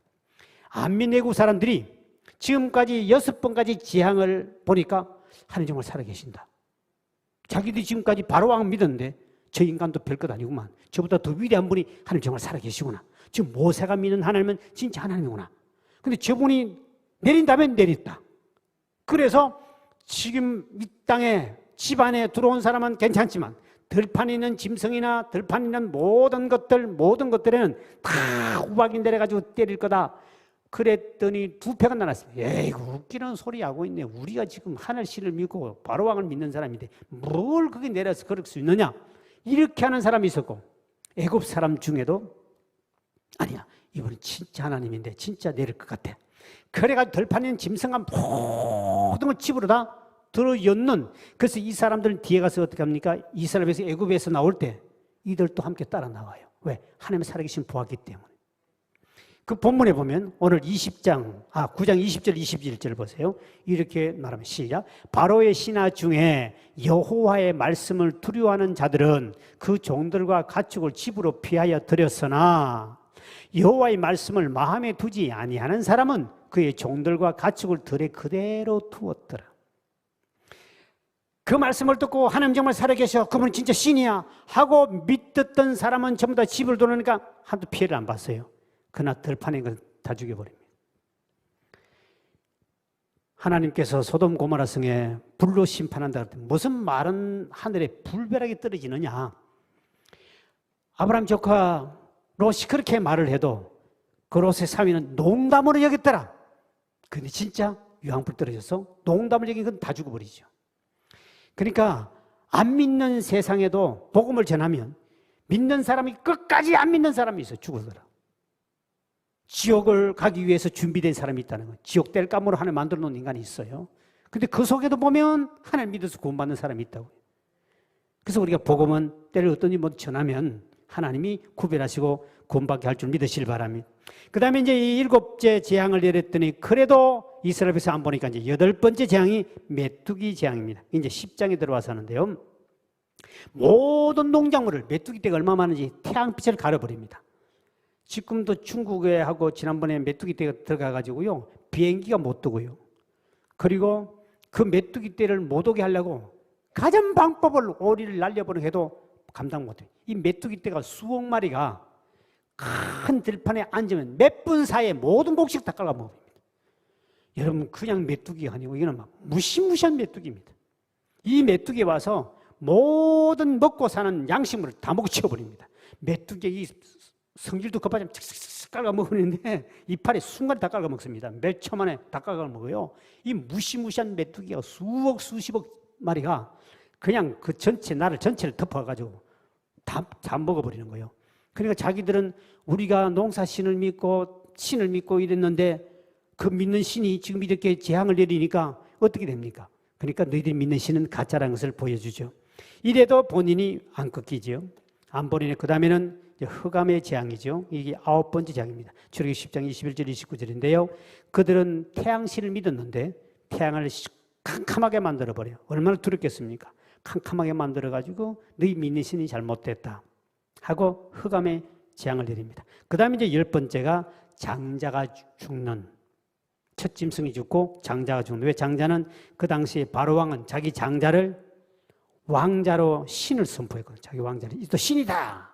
안민 애굽 사람들이 지금까지 6번까지 재앙을 보니까 하나님 정말 살아계신다. 자기들이 지금까지 바로왕 믿었는데 저 인간도 별것 아니구만. 저보다 더 위대한 분이 하나님 정말 살아계시구나. 지금 모세가 믿는 하나님은 진짜 하나님이구나. 근데 저분이 내린다면 내렸다. 그래서 지금 이 땅에 집안에 들어온 사람은 괜찮지만 들판에 있는 짐승이나 들판에 있는 모든 것들에는 다 우박이 내려가지고 때릴 거다. 그랬더니 두 패가 나눴어요. 에이구 웃기는 소리 하고 있네. 우리가 지금 하늘신을 믿고 바로왕을 믿는 사람인데 뭘 그게 내려서 그럴 수 있느냐. 이렇게 하는 사람이 있었고 애굽 사람 중에도 아니야. 이번엔 진짜 하나님인데 진짜 내릴 것 같아. 그래가지고 들판에 있는 짐승한 모든 걸 집으로 다 들어였는. 그래서 이 사람들은 뒤에 가서 어떻게 합니까? 이스라엘에서 애굽에서 나올 때 이들도 함께 따라 나와요. 왜? 하나님의 살아계신 보았기 때문에. 그 본문에 보면 오늘 9장 20절 21절 보세요. 이렇게 말하면 시작. 바로의 신하 중에 여호와의 말씀을 두려워하는 자들은 그 종들과 가축을 집으로 피하여 들였으나 여호와의 말씀을 마음에 두지 아니하는 사람은 그의 종들과 가축을 들에 그대로 두었더라. 그 말씀을 듣고 하나님 정말 살아계셔, 그분은 진짜 신이야 하고 믿었던 사람은 전부 다 집을 돌아오니까 한두 피해를 안 봤어요. 그러나 들판에 다 죽여버립니다. 하나님께서 소돔 고모라 성에 불로 심판한다 할 때 무슨 마른 하늘에 불벼락이 떨어지느냐. 아브라함 조카 롯이 그렇게 말을 해도 그 롯의 사위는 농담으로 여겼더라. 근데 진짜 유황불 떨어져서 농담을 여긴 건 다 죽어버리죠. 그러니까 안 믿는 세상에도 복음을 전하면 믿는 사람이 끝까지 안 믿는 사람이 있어요. 죽어더라. 지옥을 가기 위해서 준비된 사람이 있다는 거예요. 지옥 뗄감으로 하나님 만들어 놓은 인간이 있어요. 근데 그 속에도 보면 하나님 믿어서 구원받는 사람이 있다고요. 그래서 우리가 복음은 때를 어떤 일못 전하면 하나님이 구별하시고 구원받게 할 줄 믿으시길 바랍니다. 그 다음에 이제 이 7째 재앙을 내렸더니 그래도 이스라엘 백성 안 보니까 이제 8번째 재앙이 메뚜기 재앙입니다. 이제 10장에 들어와서 하는데요. 모든 농작물을 메뚜기 떼가 얼마 많은지 태양빛을 가려버립니다. 지금도 중국에 하고 지난번에 메뚜기 떼가 들어가가지고요. 비행기가 못 뜨고요. 그리고 그 메뚜기 떼를 못 오게 하려고 가전 방법을 오리를 날려버리고 해도 감당 못해요. 이 메뚜기 떼가 수억 마리가 큰 들판에 앉으면 몇 분 사이에 모든 곡식 다 깔아먹습니다. 여러분 그냥 메뚜기가 아니고 이거는 막 무시무시한 메뚜기입니다. 이 메뚜기 와서 모든 먹고 사는 양식물을 다 먹어 치워버립니다. 메뚜기 성질도 급하지만 칙칙칙 깔아먹는데 이파리 순간에 다 깔아먹습니다. 몇 초 만에 다 깔아먹어요. 이 무시무시한 메뚜기가 수억 수십억 마리가 그냥 그 전체 나를 전체를 덮어가지고 다 먹어버리는 거예요. 그러니까 자기들은 우리가 농사신을 믿고 신을 믿고 이랬는데 그 믿는 신이 지금 이렇게 재앙을 내리니까 어떻게 됩니까? 그러니까 너희들이 믿는 신은 가짜라는 것을 보여주죠. 이래도 본인이 안 꺾이죠. 안 버리네. 그 다음에는 흑암의 재앙이죠. 이게 9번째 재앙입니다. 출애굽기 10장 21절 29절인데요. 그들은 태양신을 믿었는데 태양을 캄캄하게 만들어버려요. 얼마나 두렵겠습니까? 캄캄하게 만들어가지고 너희 믿는 신이 잘못됐다 하고 흑암의 재앙을 내립니다. 그 다음에 이제 10번째가 장자가 죽는, 첫 짐승이 죽고 장자가 죽는. 왜 장자는 그 당시에 바로왕은 자기 장자를 왕자로 신을 선포했거든요. 자기 왕자를 또 신이다.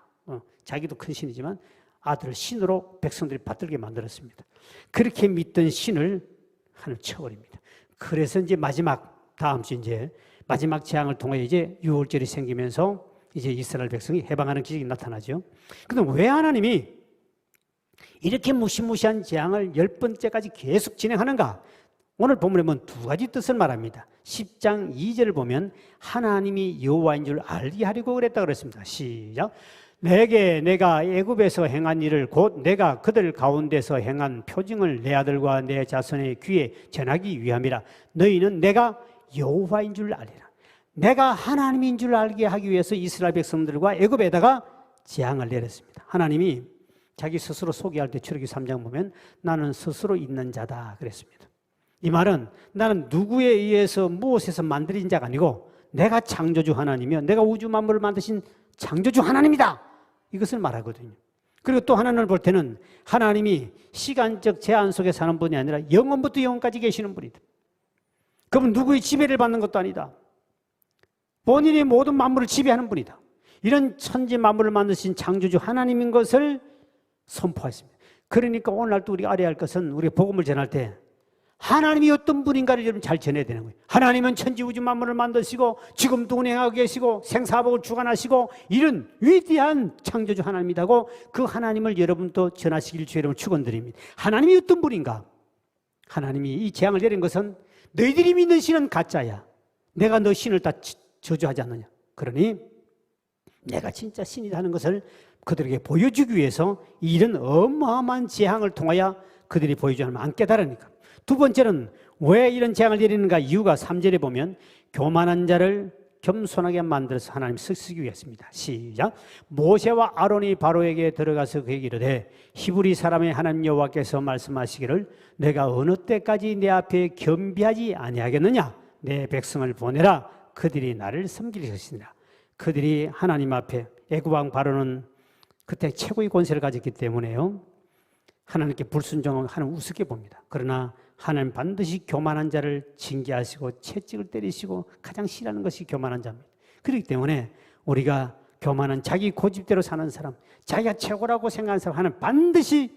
자기도 큰 신이지만 아들을 신으로 백성들이 받들게 만들었습니다. 그렇게 믿던 신을 하늘 쳐버립니다. 그래서 이제 마지막 다음 주 이제 마지막 재앙을 통해 이제 유월절이 생기면서 이제 이스라엘 백성이 해방하는 기적이 나타나죠. 그런데 왜 하나님이 이렇게 무시무시한 재앙을 10번째까지 계속 진행하는가? 오늘 본문에 보면 두 가지 뜻을 말합니다. 10장 2절을 보면 하나님이 여호와인 줄 알게 하려고 그랬다 그랬습니다. 시작. 내게 내가 애굽에서 행한 일을 곧 내가 그들 가운데서 행한 표징을 내 아들과 내 자손의 귀에 전하기 위함이라. 너희는 내가 여호와인 줄 알리라. 내가 하나님인 줄 알게 하기 위해서 이스라엘 백성들과 애굽에다가 재앙을 내렸습니다. 하나님이 자기 스스로 소개할 때 출애굽기 3장 보면 나는 스스로 있는 자다 그랬습니다. 이 말은 나는 누구에 의해서 무엇에서 만들어진 자가 아니고 내가 창조주 하나님이며 내가 우주 만물을 만드신 창조주 하나님이다. 이것을 말하거든요. 그리고 또 하나님을 볼 때는 하나님이 시간적 제한 속에 사는 분이 아니라 영원부터 영원까지 계시는 분이다. 그분 누구의 지배를 받는 것도 아니다. 본인이 모든 만물을 지배하는 분이다. 이런 천지 만물을 만드신 창조주 하나님인 것을 선포했습니다. 그러니까 오늘날도 우리가 알아야 할 것은 우리가 복음을 전할 때 하나님이 어떤 분인가를 여러분 잘 전해야 되는 거예요. 하나님은 천지 우주 만물을 만드시고 지금도 운행하고 계시고 생사복을 주관하시고 이런 위대한 창조주 하나님이라고 그 하나님을 여러분도 전하시길 주 여러분 축원드립니다. 하나님이 어떤 분인가? 하나님이 이 재앙을 내린 것은 너희들이 믿는 신은 가짜야. 내가 너 신을 다 저주하지 않느냐. 그러니 내가 진짜 신이다 하는 것을 그들에게 보여주기 위해서 이런 어마어마한 재앙을 통하여 그들이 보여주지 않으면 안 깨달으니까. 두 번째는 왜 이런 재앙을 내리는가? 이유가 3절에 보면 교만한 자를 겸손하게 만들어서 하나님 쓰기 위해서입니다. 시작. 모세와 아론이 바로에게 들어가서 그에게 이르되 히브리 사람의 하나님 여호와께서 말씀하시기를 내가 어느 때까지 내 앞에 겸비하지 아니하겠느냐? 내 백성을 보내라. 그들이 나를 섬길 것이니라. 그들이 하나님 앞에 애굽 왕 바로는 그때 최고의 권세를 가졌기 때문에요. 하나님께 불순종하는 하나님 우습게 봅니다. 그러나 하나님 반드시 교만한 자를 징계하시고 채찍을 때리시고 가장 싫어하는 것이 교만한 자입니다. 그렇기 때문에 우리가 교만한 자기 고집대로 사는 사람, 자기가 최고라고 생각하는 사람 하나님 반드시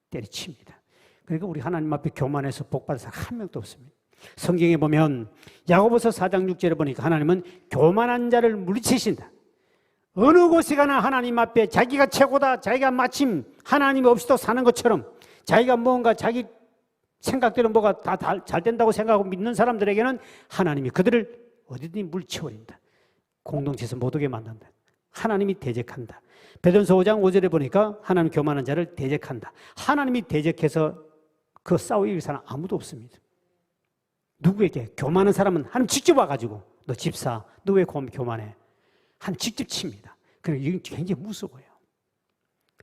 때려칩니다. 그러니까 우리 하나님 앞에 교만해서 복받을 사람 한 명도 없습니다. 성경에 보면 야고보서 4장 6절에 보니까 하나님은 교만한 자를 물리치신다. 어느 곳에 가나 하나님 앞에 자기가 최고다, 자기가 마침 하나님이 없이도 사는 것처럼 자기가 뭔가 자기 생각대로 뭐가 다 잘 된다고 생각하고 믿는 사람들에게는 하나님이 그들을 어디든지 물치워버린다. 공동체에서 못 오게 만든다. 하나님이 대적한다. 베드로전서 5장 5절에 보니까 하나님 교만한 자를 대적한다. 하나님이 대적해서 그 싸워 이길 사람 아무도 없습니다. 누구에게? 교만한 사람은 하나님 직접 와가지고 너 집사, 너 왜 교만해? 하나님 직접 칩니다. 그러니까 이건 굉장히 무서워요.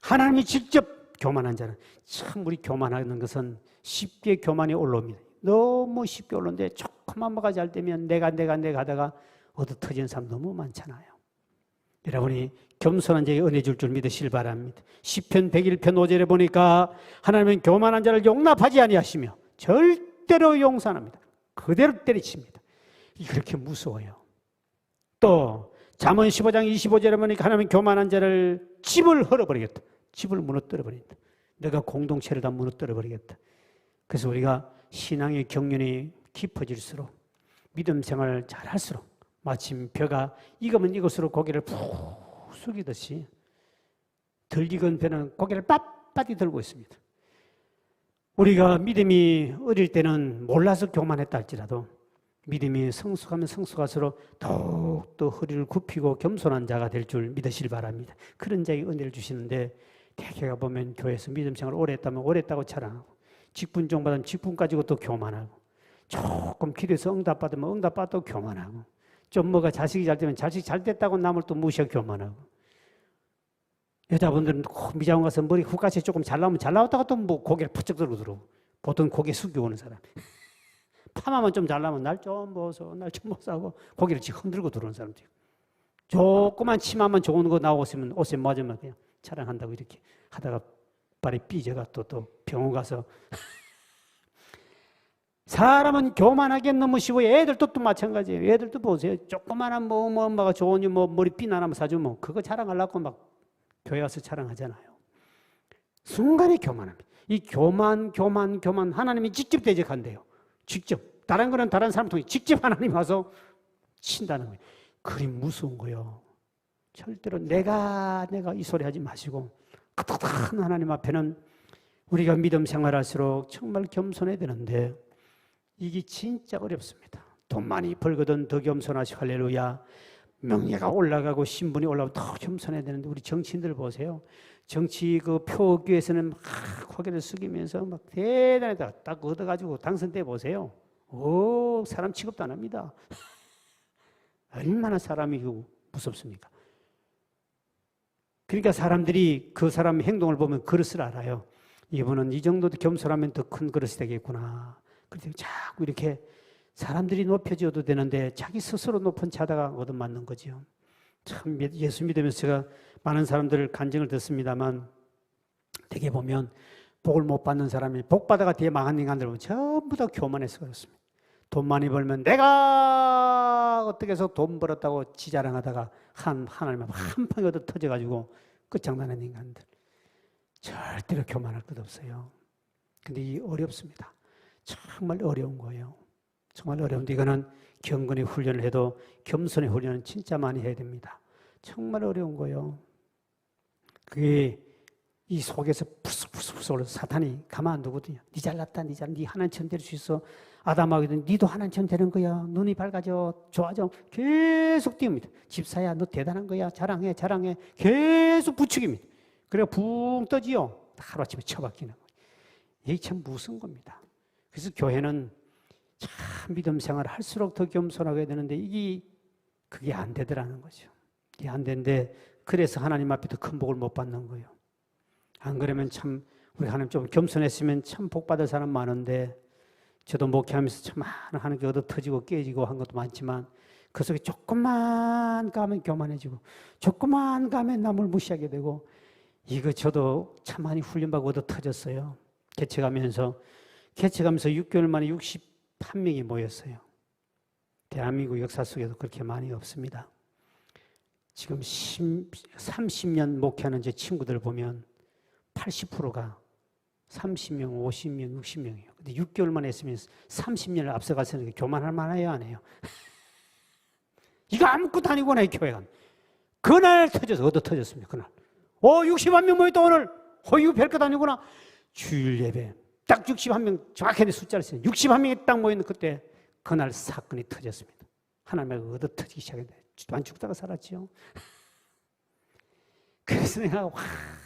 하나님이 직접 교만한 자는 참 우리 교만하는 것은 쉽게 교만이 올라옵니다. 너무 쉽게 올라오는데 조금만 뭐가 잘 되면 내가 하다가 얻어 터지는 사람 너무 많잖아요. 여러분이 겸손한 자에게 은혜 줄 줄 믿으시길 바랍니다. 시편 101편 5절에 보니까 하나님은 교만한 자를 용납하지 아니하시며 절대로 용서합니다. 그대로 때리칩니다. 그렇게 무서워요. 또 잠언 15장 25절에 보니까 하나님은 교만한 자를 집을 헐어버리겠다. 집을 무너뜨려 버린다. 내가 공동체를 다 무너뜨려 버리겠다. 그래서 우리가 신앙의 경륜이 깊어질수록 믿음 생활을 잘할수록 마침 벼가 익으면 익을수록 고개를 푹 숙이듯이 덜 익은 벼는 고개를 빳빳이 들고 있습니다. 우리가 믿음이 어릴 때는 몰라서 교만했다 할지라도 믿음이 성숙하면 성숙할수록 더욱더 허리를 굽히고 겸손한 자가 될 줄 믿으시길 바랍니다. 그런 자에게 은혜를 주시는데 대개가 보면 교회에서 믿음 생활을 오래 했다면 오래 했다고 자랑하고 직분종 받으면 직분 가지고 또 교만하고 조금 기도해서 응답 받으면 응답 받아도 교만하고 좀 뭐가 자식이 잘 되면 자식이 잘 됐다고 남을 또 무시하고 교만하고 여자분들은 미장원 가서 머리 후까지 조금 잘 나오면 잘 나왔다가 또 뭐 고개를 푸쩍 들고 들어오고 보통 고개 숙이고 오는 사람 파마만 좀 잘 나면 날 좀 벗어 하고 고개를 지금 흔들고 들어오는 사람도 있고 조그만 치마만 좋은 거 나오고 있으면 옷에 맞으면 그냥 자랑한다고 이렇게 하다가 발이 삐져가 또 병원 가서 사람은 교만하게 너무 쉬워요. 애들도 또 마찬가지예요. 애들도 보세요. 조그만한 뭐 엄마가 좋은 뭐 머리 핀 하나만 사주면 그거 자랑하려고 막 교회 가서 자랑하잖아요. 순간에 교만합니다. 이 교만 하나님이 직접 대적한대요. 직접. 다른 거는 다른 사람 통해 직접 하나님 와서 친다는 거예요. 그리 무서운 거예요. 절대로 내가 이 소리 하지 마시고 큰 하나님 앞에는 우리가 믿음 생활할수록 정말 겸손해야 되는데 이게 진짜 어렵습니다. 돈 많이 벌거든 더 겸손하시고 할렐루야. 명예가 올라가고 신분이 올라가고 더 겸손해야 되는데 우리 정치인들 보세요. 정치 그 표기에서는 막 고개를 숙이면서 막 대단하다 딱 얻어가지고 당선돼 보세요. 오, 사람 취급도 안 합니다. 얼마나 사람이 무섭습니까? 그러니까 사람들이 그 사람 행동을 보면 그릇을 알아요. 이분은 이 정도 겸손하면 더 큰 그릇이 되겠구나. 그래서 자꾸 이렇게 사람들이 높여줘도 되는데 자기 스스로 높은 자다가 얻어맞는 거죠. 참 예수 믿으면서 제가 많은 사람들 간증을 듣습니다만 되게 보면 복을 못 받는 사람이 복 받아가 뒤에 망한 인간들 보면 전부 다 교만해서 그렇습니다. 돈 많이 벌면 내가 어떻게 해서 돈 벌었다고 지자랑하다가 하나님 앞에 한 방에 얻어 터져가지고 끝장나는 인간들. 절대로 교만할 것 없어요. 근데 이 어렵습니다. 정말 어려운 거예요. 정말 어려운데 이거는 경건의 훈련을 해도 겸손의 훈련은 진짜 많이 해야 됩니다. 정말 어려운 거예요. 그게 이 속에서 푸석푸석 올라서 사탄이 가만 안 두거든요. 니 잘났다, 니 하나님처럼 될 수 있어. 아담하게도 니도 하나님처럼 되는 거야. 눈이 밝아져, 좋아져. 계속 띄웁니다. 집사야, 너 대단한 거야. 자랑해. 계속 부추깁니다. 그래야 붕 떠지요. 하루아침에 처박히는 거예요. 이게 참 무서운 겁니다. 그래서 교회는 참 믿음 생활을 할수록 더 겸손하게 되는데 그게 안 되더라는 거죠. 이게 안 되는데 그래서 하나님 앞에 더 큰 복을 못 받는 거예요. 안 그러면 참 우리 하나님 좀 겸손했으면 참 복 받을 사람 많은데 저도 목회하면서 참 하는 게 얻어 터지고 깨지고 한 것도 많지만 그 속에 조금만 가면 교만해지고 조금만 가면 남을 무시하게 되고 이거 저도 참 많이 훈련받고 얻어 터졌어요. 개척하면서 개척하면서 6개월 만에 61명이 모였어요. 대한민국 역사 속에도 그렇게 많이 없습니다. 지금 30년 목회하는 제 친구들 보면 80%가 30명, 50명, 60명이에요. 근데 6개월 만에 했으면 30년을 앞서가서는 교만할 만해요, 안 해요? 이거 아무것도 아니구나, 이 교회가. 그날 터져서, 얻어 터졌습니다, 그날. 61명 모였다, 오늘. 이거 별것 아니구나. 주일 예배. 딱 61명, 정확하게 숫자를 써요. 61명이 딱 모이는 그때, 그날 사건이 터졌습니다. 하나님의 얻어 터지기 시작했는데, 안 죽다가 살았지요. 그래서 내가, 와,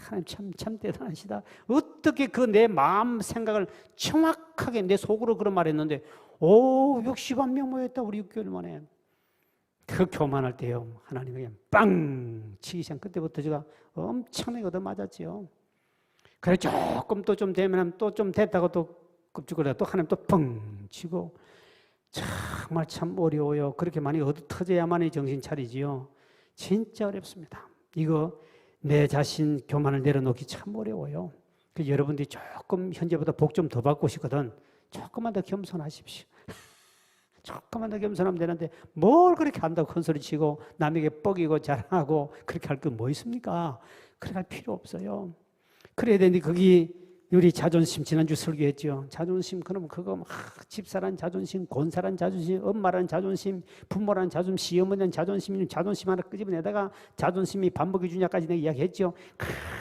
하나님 참 대단하시다. 어떻게 그 내 마음 생각을 정확하게 내 속으로 그런 말 했는데, 61명 모였다, 우리 6개월 만에. 그 교만할 때요, 하나님이 그냥 빵 치기 시작. 그때부터 제가 엄청나게 얻어맞았지요. 그래 조금 또 좀 되면 또 좀 됐다고 또 급죽거리다가 또 하나님 또 뻥 치고. 정말 참 어려워요. 그렇게 많이 얻어 터져야만이 정신 차리지요. 진짜 어렵습니다. 이거 내 자신 교만을 내려놓기 참 어려워요. 그래서 여러분들이 조금 현재보다 복 좀 더 받고 싶거든. 조금만 더 겸손하십시오. 조금만 더 겸손하면 되는데 뭘 그렇게 한다고 큰 소리 치고 남에게 뻑이고 자랑하고 그렇게 할 거 뭐 있습니까? 그렇게 할 필요 없어요. 그래야 되는데 거기 우리 자존심 지난주 설교했죠. 자존심 그럼 그거 막 집사란 자존심, 권사란 자존심, 엄마란 자존심, 부모란 자존심, 시어머니란 자존심, 자존심 하나 끄집어내다가 자존심이 반복해 주냐까지 내가 이야기했죠.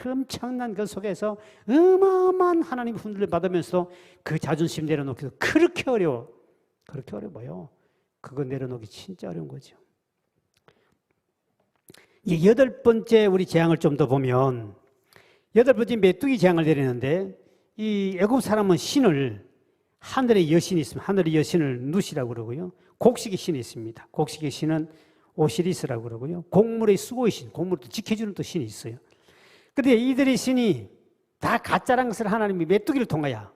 엄청난 그 속에서 어마어마한 하나님 훈련을 받으면서 그 자존심 내려놓기도 그렇게 어려워. 그렇게 어려워요. 그거 내려놓기 진짜 어려운 거죠. 이 8번째 우리 재앙을 좀 더 보면 8번째 메뚜기 재앙을 내리는데 이 애굽 사람은 신을 하늘의 여신이 있습니다. 하늘의 여신을 누시라고 그러고요. 곡식의 신이 있습니다. 곡식의 신은 오시리스라고 그러고요. 곡물의 수고의 신, 곡물도 지켜주는 또 신이 있어요. 그런데 이들의 신이 다 가짜란 것을 하나님이 메뚜기를 통하여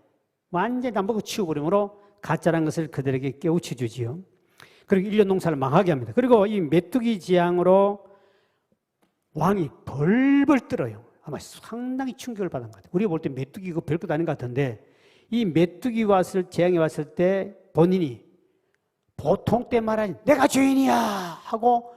완전히 다 먹어 치워버리므로 가짜란 것을 그들에게 깨우쳐 주지요. 그리고 1년 농사를 망하게 합니다. 그리고 이 메뚜기 재앙으로 왕이 벌벌 떨어요. 아마 상당히 충격을 받은 것 같아요. 우리가 볼 때 메뚜기 이거 별것 아닌 것 같은데 이 메뚜기 재앙이 왔을 때 본인이 보통 때 말하니 내가 죄인이야 하고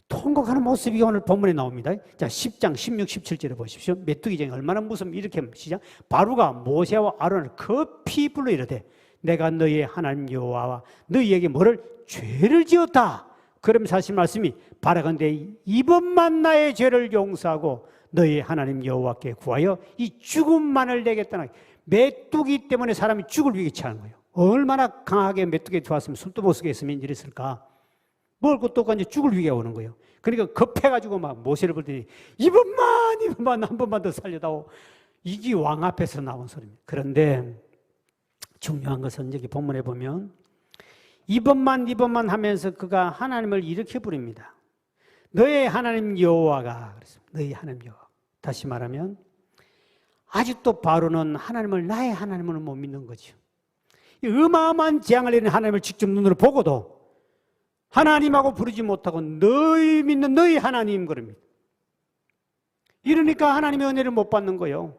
통곡하는 모습이 오늘 본문에 나옵니다. 자, 10장 16, 17절에 보십시오. 메뚜기 재앙이 얼마나 무섭면 이렇게 시작. 바로가 모세와 아론을 급히 불러 이르되 내가 너희의 하나님 여호와와 너희에게 뭐를 죄를 지었다. 그러면서 하신 말씀이 바라건대 이번만 나의 죄를 용서하고 너희 하나님 여호와께 구하여 이 죽음만을 내겠다나. 메뚜기 때문에 사람이 죽을 위기에 처한 거예요. 얼마나 강하게 메뚜기에 들어왔으면 숨도 못 쓰겠으면 이랬을까. 뭘 그것도 이제 죽을 위기가 오는 거예요. 그러니까 급해가지고 막 모세를 부르더니 이번만 한 번만 더 살려다오. 이게 왕 앞에서 나온 소리입니다. 그런데 중요한 것은 여기 본문에 보면 이번만 하면서 그가 하나님을 이렇게 부릅니다. 너의 하나님 여호와가 그랬습니다. 너희 하나님 여호와. 다시 말하면 아직도 바로는 하나님을 나의 하나님으로 못 믿는 거죠. 이 어마어마한 재앙을 내리는 하나님을 직접 눈으로 보고도 하나님하고 부르지 못하고 너희 믿는 너희 하나님 그럽니다. 이러니까 하나님의 은혜를 못 받는 거예요.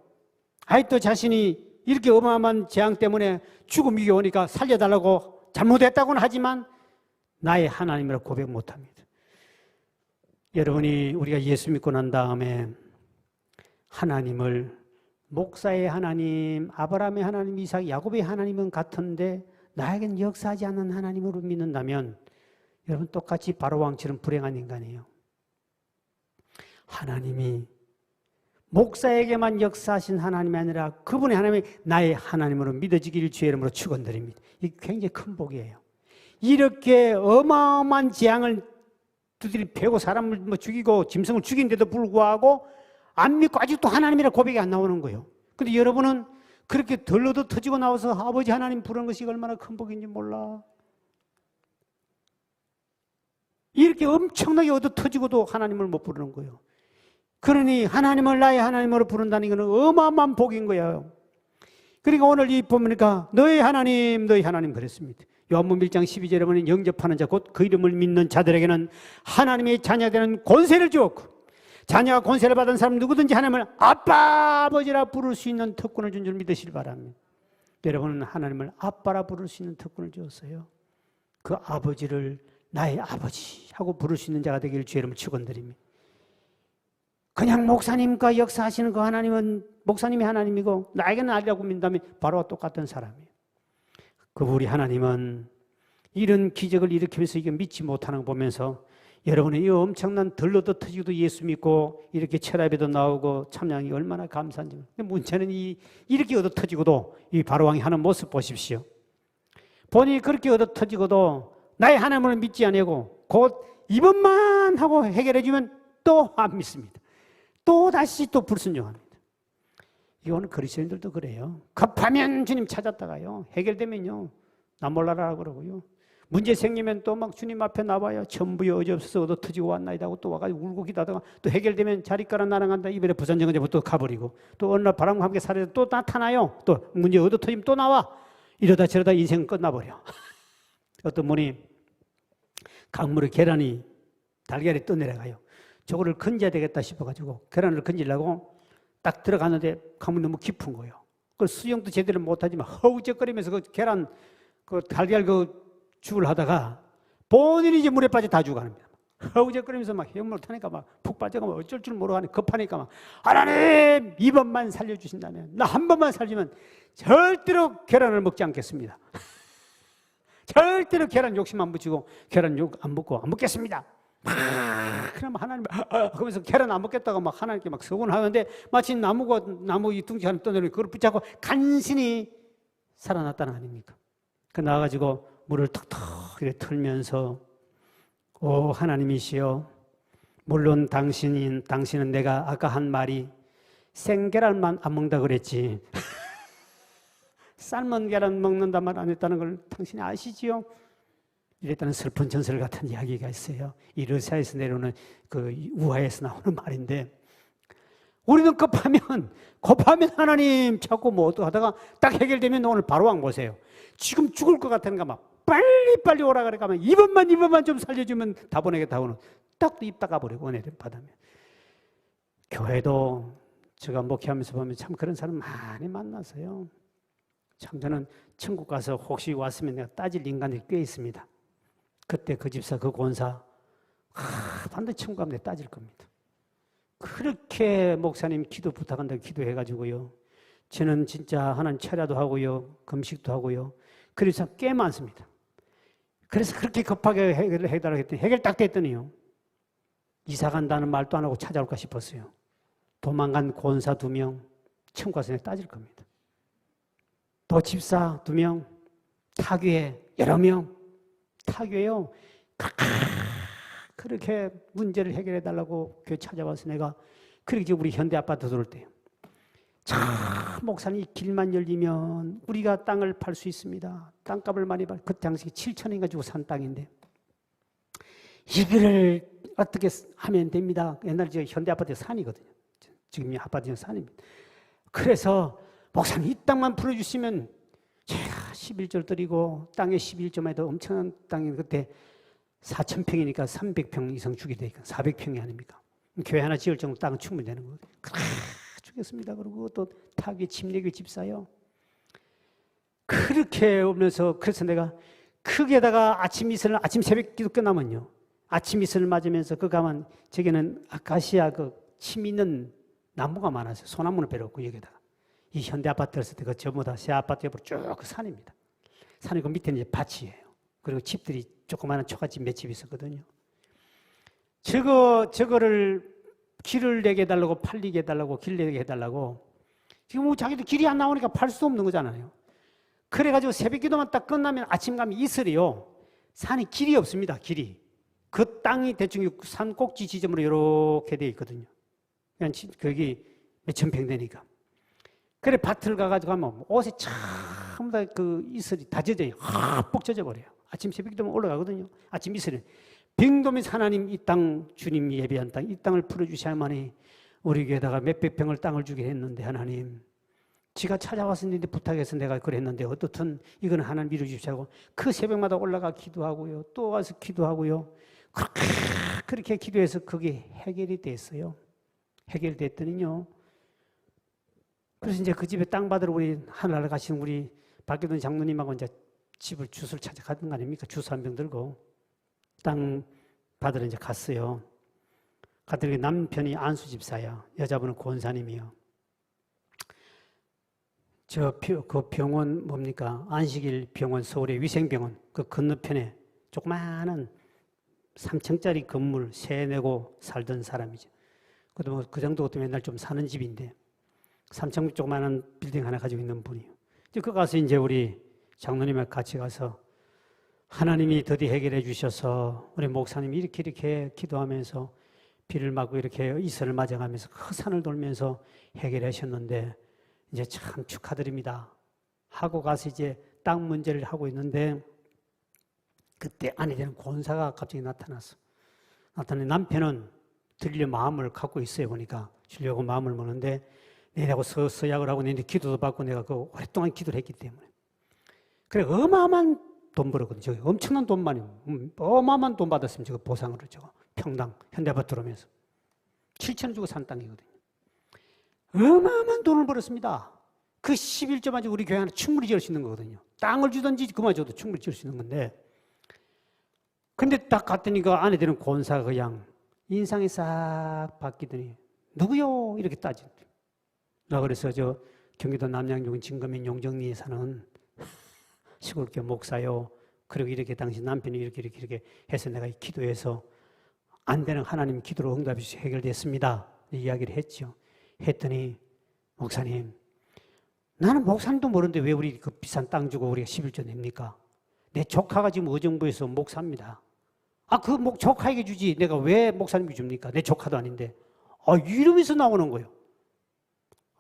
아직도 자신이 이렇게 어마어마한 재앙 때문에 죽음 위기 오니까 살려달라고 잘못했다고는 하지만 나의 하나님이라고 고백 못합니다. 여러분이 우리가 예수 믿고 난 다음에 하나님을 목사의 하나님, 아브라함의 하나님, 이삭, 야곱의 하나님은 같은데 나에겐 역사하지 않는 하나님으로 믿는다면 여러분 똑같이 바로왕처럼 불행한 인간이에요. 하나님이 목사에게만 역사하신 하나님이 아니라 그분의 하나님이 나의 하나님으로 믿어지기를 주의 이름으로 축원드립니다. 이게 굉장히 큰 복이에요. 이렇게 어마어마한 재앙을 두드리 패고 사람을 죽이고 짐승을 죽인데도 불구하고 안 믿고 아직도 하나님이라 고백이 안 나오는 거예요. 근데 여러분은 그렇게 덜러도 터지고 나와서 아버지 하나님 부르는 것이 얼마나 큰 복인지 몰라. 이렇게 엄청나게 얻어 터지고도 하나님을 못 부르는 거예요. 그러니 하나님을 나의 하나님으로 부른다는 것은 어마어마한 복인 거예요. 그러니까 오늘 이 보니까 너의 하나님 그랬습니다. 요한복음 1장 12절에 보면 영접하는 자 곧 그 이름을 믿는 자들에게는 하나님의 자녀되는 권세를 주었고 자녀가 권세를 받은 사람 누구든지 하나님을 아빠 아버지라 부를 수 있는 특권을 준 줄 믿으시길 바랍니다. 여러분은 하나님을 아빠라 부를 수 있는 특권을 주었어요. 그 아버지를 나의 아버지 하고 부를 수 있는 자가 되기를 주의 이름으로 축원드립니다. 그냥 목사님과 역사하시는 그 하나님은 목사님이 하나님이고 나에게는 아니라고 믿는다면 바로와 똑같은 사람이에요. 그 우리 하나님은 이런 기적을 일으키면서 이게 믿지 못하는 거 보면서 여러분의 이 엄청난 들러도 터지고도 예수 믿고 이렇게 철야에도 나오고 참양이 얼마나 감사한지. 문제는 이렇게 얻어 터지고도 이 바로왕이 하는 모습 보십시오. 본인이 그렇게 얻어 터지고도 나의 하나님을 믿지 아니고 곧 이번만 하고 해결해 주면 또 안 믿습니다. 또 다시 또 불순종합니다. 이거는 그리스도인들도 그래요. 급하면 주님 찾았다가요. 해결되면요. 나 몰라라 그러고요. 문제 생기면 또 막 주님 앞에 나와요. 전부 여지없어서 얻어 터지고 왔나이다 하고 또 와가지고 울고 기다다가 또 해결되면 자리가라 나랑간다 이번에 부산정거제부터 가버리고 또 어느 날 바람과 함께 사라져 또 나타나요. 또 문제 얻어 터지면 또 나와. 이러다 저러다 인생은 끝나버려. 어떤 분이 강물에 계란이 달걀이 떠내려가요. 저거를 건져야 되겠다 싶어가지고 계란을 건지려고 딱 들어가는데 강물이 너무 깊은 거예요. 그 수영도 제대로 못하지만 허우적거리면서 그 계란 그 달걀 그 죽을 하다가 본인이 이제 물에 빠져 다 죽어가는 겁니다. 허우적거리면서 막 해물 타니까 막 푹 빠져가면 어쩔 줄 모르고 급하니까 막 하나님 이번만 살려주신다면 나 한 번만 살리면 절대로 계란을 먹지 않겠습니다. 절대로 계란 욕심 안 붙이고 계란 욕 안 먹고 안 먹겠습니다. 그럼 하나님 그러면서 계란 안 먹겠다고 막 하나님께 막 서운하는데 마치 나무 이 둥지 하나 떠내리면 그걸 붙잡고 간신히 살아났다는 거 아닙니까? 그 나와가지고 물을 턱턱 이렇게 틀면서 오 하나님이시여 물론 당신은 내가 아까 한 말이 생계란만 안 먹는다 그랬지 삶은 계란 먹는다 말 안 했다는 걸 당신이 아시지요? 이랬다는 슬픈 전설 같은 이야기가 있어요. 이 러시아에서 내려오는 그 우화에서 나오는 말인데 우리는 급하면 하나님 찾고 뭐 하다가 딱 해결되면 오늘 바로왕 보세요. 지금 죽을 것 같으니까 막 빨리 오라 그래 가면 이번만 좀 살려주면 다 보내겠다 하고는 딱 입 닦아버리고 은혜를 받으면. 교회도 제가 목회하면서 보면 참 그런 사람 많이 만나서요. 참 저는 천국 가서 혹시 왔으면 내가 따질 인간들이 꽤 있습니다. 그때 그 집사 그 권사 반드시 천국 가면 내가 따질 겁니다. 그렇게 목사님 기도 부탁한다고 기도해가지고요. 저는 진짜 하나님 철야도 하고요. 금식도 하고요. 그래서 꽤 많습니다. 그래서 그렇게 급하게 해결을 해달라고 했더니 해결 딱 됐더니요. 이사 간다는 말도 안 하고 찾아올까 싶었어요. 도망간 권사 2명 천국 가서 내가 따질 겁니다. 또 집사 2명 타교회 여러 명 타교회요. 그렇게 문제를 해결해 달라고 교회 찾아와서 내가 그렇게 우리 현대 아파트 들어올 때요. 참 목사님 이 길만 열리면 우리가 땅을 팔 수 있습니다. 땅값을 많이 받. 그 당시 7,000원인가 주고 산 땅인데 이거를 어떻게 하면 됩니다. 옛날 저 현대 아파트 산이거든요. 지금 이 아파트는 산입니다. 그래서 목사님 이 땅만 풀어주시면 제가 11조 드리고 땅에 11조만 해도 엄청난 땅이 그때 4,000평이니까 300평 이상 주게 되니까 400평이 아닙니까? 교회 하나 지을 정도 땅은 충분히 되는 거예요. 주겠습니다. 그리고 또 타기 침례교 집사요. 그렇게 오면서 그래서 내가 크게다가 아침 새벽 기도 끝나면요. 아침 이슬을 맞으면서 그 가면 저기는 아카시아 그 침 있는 나무가 많았어요. 소나무는 별로 없고 여기다가 이 현대 아파트를 쓸 때 그 전부 다 새 아파트 옆으로 쭉 그 산입니다. 산이고 밑에는 이제 밭이에요. 그리고 집들이 조그마한 초가집 몇 집 있었거든요. 저거를 길을 내게 해달라고 팔리게 해달라고 길 내게 해달라고 지금 뭐 자기도 길이 안 나오니까 팔 수도 없는 거잖아요. 그래가지고 새벽 기도만 딱 끝나면 아침 가면 이슬이요. 산이 길이 없습니다. 길이. 그 땅이 대충 산 꼭지 지점으로 이렇게 돼 있거든요. 그냥 거기 몇천 평 되니까. 그래 밭을 가가지고 하면 옷에 전부 다 그 이슬이 다 젖어요. 뻑 젖어버려요. 아침 새벽 기도만 올라가거든요. 아침 이슬은. 빙도면서 하나님 이 땅 주님이 예비한 땅 이 땅을 풀어주셔야만이 우리 교회에다가 몇백 평을 땅을 주게 했는데 하나님 지가 찾아왔었는데 부탁해서 내가 그랬는데 어떻든 이건 하나님 이루어주시고 그 새벽마다 올라가 기도하고요. 또 와서 기도하고요. 그렇게 기도해서 그게 해결이 됐어요. 해결됐더니요. 그래서 이제 그 집에 땅 받으러 우리 하늘나라 가신 우리 박기돈 장로님하고 이제 집을 주소를 찾아가는 거 아닙니까? 주소 한 병 들고 땅 받으러 이제 갔어요. 갔더니 남편이 안수 집사야. 여자분은 권사님이요. 그 병원 뭡니까? 안식일 병원, 서울의 위생병원 그 건너편에 조그마한 3층짜리 건물 세 내고 살던 사람이죠. 그래도 뭐 그 정도 같으면 맨날 좀 사는 집인데 3층 조그마한 빌딩 하나 가지고 있는 분이요. 이제 그 가서 이제 우리 장로님과 같이 가서 하나님이 드디어 해결해 주셔서 우리 목사님이 이렇게 기도하면서 비를 맞고 이렇게 이슬을 맞아가면서 그 산을 돌면서 해결하셨는데 이제 참 축하드립니다 하고 가서 이제 땅 문제를 하고 있는데 그때 아내 되는 권사가 갑자기 나타났어. 나타나는 남편은 드리려 마음을 갖고 있어요. 보니까 주려고 마음을 먹는데 내라고 서약을 하고 내한테 기도도 받고 내가 그 오랫동안 기도를 했기 때문에 그래 어마어마한 돈 벌었거든요. 저기 엄청난 돈만이 어마어마한 돈 받았으면 저거 보상으로 저거 평당 현대아파트 들어오면서 7,000원 주고 산 땅이거든요. 어마어마한 돈을 벌었습니다. 그 11조만 우리 교회 하나 충분히 지을 수 있는 거거든요. 땅을 주든지 그만 줘도 충분히 지을 수 있는 건데 근데 딱 갔더니 그 안에 드는 권사가 그냥 인상이 싹 바뀌더니 누구요? 이렇게 따지더니 나 그래서 저 경기도 남양주 진금인 용정리에 사는 시골교 목사요. 그리고 이렇게 당신 남편이 이렇게 해서 내가 기도해서 안 되는 하나님 기도로 응답이 해결됐습니다. 이야기를 했죠. 했더니 목사님 나는 목사님도 모르는데 왜 우리 그 비싼 땅 주고 우리가 11조 냅니까? 내 조카가 지금 의정부에서 목사입니다. 그 조카에게 주지 내가 왜 목사님께 줍니까? 내 조카도 아닌데. 이러면서 나오는 거예요.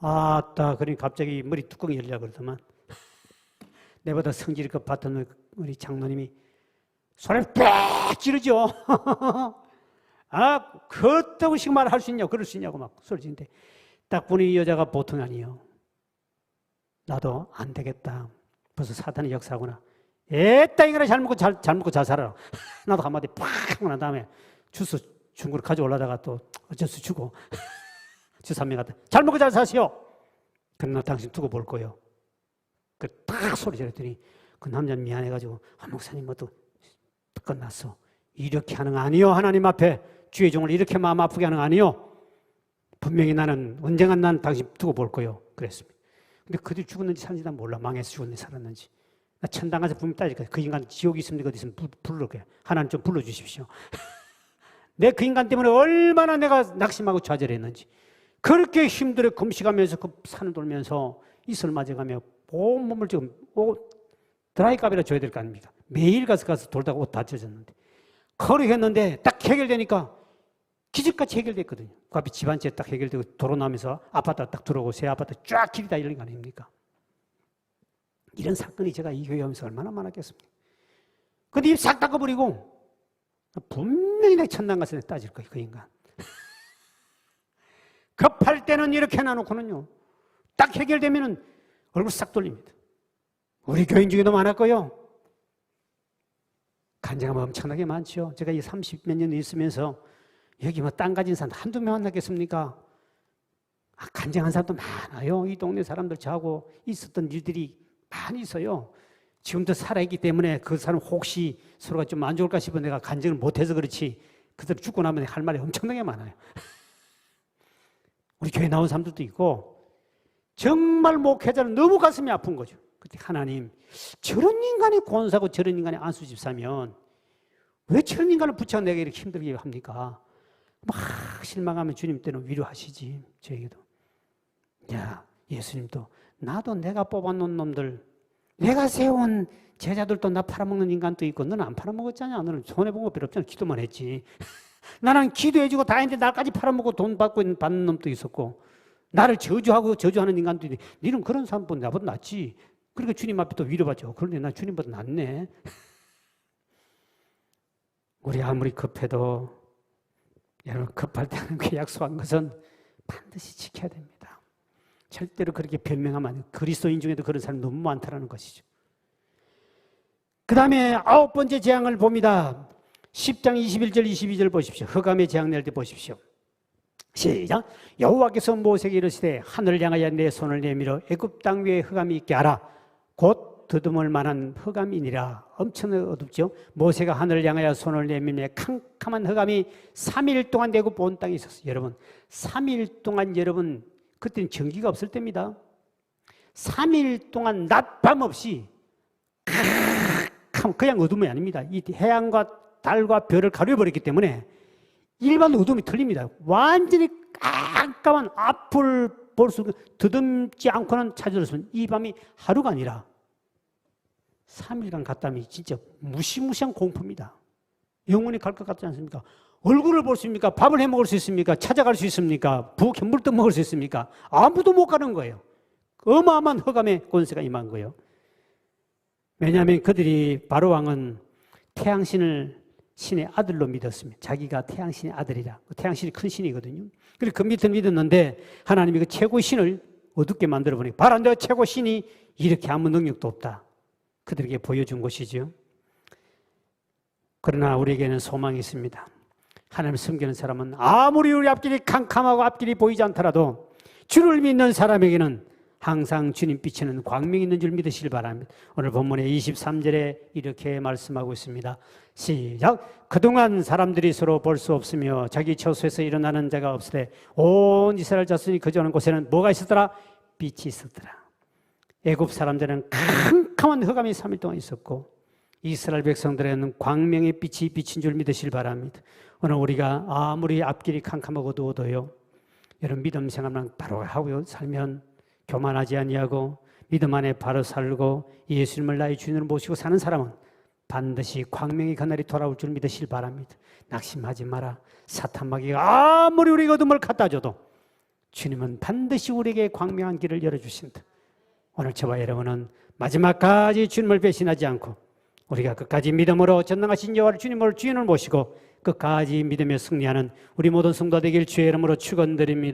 그러니 갑자기 머리 뚜껑이 열려 그러더만 내보다 성질이 급했던 우리 장로님이 소리를 빽 지르죠. 그렇다고 식 말을 할 수 있냐고 그럴 수 있냐고 막 소리 지는데 딱 보니 이 여자가 보통이 아니에요. 나도 안 되겠다. 벌써 사탄의 역사구나. 땅이나 잘 먹고 잘 먹고 잘 살아라. 나도 한마디 팍 하고 난 다음에 주스 중국으로 가져올라다가 또 어쩔 수 주고 주스 한 명 갖다 잘 먹고 잘 사시오. 그럼 나 당신 두고 볼 거예요. 그 딱 소리 지르더니 그 남자는 미안해가지고 목사님 뭐 또 끝났어. 이렇게 하는 거 아니요. 하나님 앞에 주의 종을 이렇게 마음 아프게 하는 거 아니요. 분명히 나는 언젠간 난 당신 두고 볼 거예요. 그랬습니다. 근데 그들 죽었는지 사는지 난 몰라. 망해서 죽었는지 살았는지. 나 천당 가서 분명히 따질 거야. 그 인간 지옥이 있습니까? 어디 있으면 부르게. 하나님 좀 불러주십시오. 내 그 인간 때문에 얼마나 내가 낙심하고 좌절했는지. 그렇게 힘들어 금식하면서 그 산을 돌면서 이슬 맞아가며 온몸을 지금 드라이값이라 줘야 될 거 아닙니까? 매일 가서 돌다가 옷 다 젖었는데. 그렇게 했는데 딱 해결되니까 기적같이 해결됐거든요. 그 앞에 집안채 딱 해결되고 도로 나면서 아파트 딱 들어오고 새 아파트 쫙 길이 다 열린 거 아닙니까? 이런 사건이 제가 이 교회 오면서 얼마나 많았겠습니까? 근데 싹 닦아버리고 분명히 내 천당 가서 내 따질 거예요. 그 인간. 급할 때는 이렇게 놔놓고는요. 딱 해결되면은 얼굴 싹 돌립니다. 우리 교인 중에도 많았고요. 간증하면 엄청나게 많죠. 제가 이 30몇 년 있으면서 여기 뭐 땅 가진 사람 한두 명 만났겠습니까? 간증한 사람도 많아요. 이 동네 사람들 저하고 있었던 일들이 많이 있어요. 지금도 살아있기 때문에 그 사람 혹시 서로가 좀 안 좋을까 싶어 내가 간증을 못해서 그렇지 그들 죽고 나면 할 말이 엄청나게 많아요. 우리 교회 나온 사람들도 있고 정말 목회자는 너무 가슴이 아픈 거죠. 그때 하나님 저런 인간이 권사고 저런 인간이 안수집사면 왜 저런 인간을 붙여 내가 이렇게 힘들게 합니까? 막 실망하면 주님 때는 위로하시지. 저에게도 예수님도 나도 내가 뽑아놓은 놈들 내가 세운 제자들도 나 팔아먹는 인간도 있고 너는 안 팔아먹었잖아. 너는 손해본 거 별로 없잖아. 기도만 했지. 나는 기도해주고 다 했는데 나까지 팔아먹고 돈 받고 받는 놈도 있었고 나를 저주하는 인간도 있는데 너는 그런 사람보다 나보다 낫지. 그러니까 주님 앞에 또 위로받죠. 그런데 나 주님보다 낫네. 우리 아무리 급해도 여러분 급할 때는 그 약속한 것은 반드시 지켜야 됩니다. 절대로 그렇게 변명하면 안 돼요. 그리스도인 중에도 그런 사람이 너무 많다는 것이죠. 그 다음에 9번째 재앙을 봅니다. 10장 21절 22절 보십시오. 흑암의 재앙 낼 때 보십시오. 시작. 여호와께서 모세에게 이르시되 하늘을 향하여 내 손을 내밀어 애굽 땅 위에 흑암이 있게 하라. 곧 더듬을 만한 흑암이니라. 엄청 어둡죠. 모세가 하늘을 향하여 손을 내밀며 캄캄한 흑암이 3일 동안 되고 본 땅에 있었어요. 여러분 3일 동안 여러분 그때는 전기가 없을 때입니다. 3일 동안 낮 밤 없이 그냥 어둠이 아닙니다. 이 해양과 달과 별을 가려버렸기 때문에 일반 어둠이 틀립니다. 완전히 깜깜한 앞을 볼 수 더듬지 않고는 찾을 수 없는 이 밤이 하루가 아니라 3일간 갔다면 진짜 무시무시한 공포입니다. 영원히 갈 것 같지 않습니까? 얼굴을 볼 수 있습니까? 밥을 해 먹을 수 있습니까? 찾아갈 수 있습니까? 부엌에 물 떠 먹을 수 있습니까? 아무도 못 가는 거예요. 어마어마한 흑암의 권세가 임한 거예요. 왜냐하면 그들이 바로 왕은 태양신을 신의 아들로 믿었습니다. 자기가 태양신의 아들이라. 태양신이 큰 신이거든요. 그래서 그 밑을 믿었는데 하나님이 그 최고의 신을 어둡게 만들어 보니 바로 내가 최고 신이 이렇게 아무 능력도 없다. 그들에게 보여준 것이죠. 그러나 우리에게는 소망이 있습니다. 하나님을 섬기는 사람은 아무리 우리 앞길이 캄캄하고 앞길이 보이지 않더라도 주를 믿는 사람에게는 항상 주님 비치는 광명이 있는 줄 믿으시길 바랍니다. 오늘 본문의 23절에 이렇게 말씀하고 있습니다. 시작. 그동안 사람들이 서로 볼 수 없으며 자기 처소에서 일어나는 자가 없으되 온 이스라엘 자손이 거주하는 곳에는 뭐가 있었더라? 빛이 있었더라. 애굽 사람들은 캄캄한 흑암이 3일 동안 있었고 이스라엘 백성들에는 광명의 빛이 비친 줄 믿으시길 바랍니다. 오늘 우리가 아무리 앞길이 캄캄하고 어두워도요, 여러분 믿음 생활만 바로 하고 살면 교만하지 아니하고 믿음 안에 바로 살고 예수님을 나의 주인으로 모시고 사는 사람은 반드시 광명의 그날이 돌아올 줄 믿으시길 바랍니다. 낙심하지 마라. 사탄 마귀가 아무리 우리가 어둠을 갖다 줘도 주님은 반드시 우리에게 광명한 길을 열어주신다. 오늘 저와 여러분은 마지막까지 주님을 배신하지 않고 우리가 끝까지 믿음으로 전능하신 여호와 주님을 주인을 모시고 끝까지 믿음에 승리하는 우리 모든 성도 되길 주의 이름으로 축원드립니다.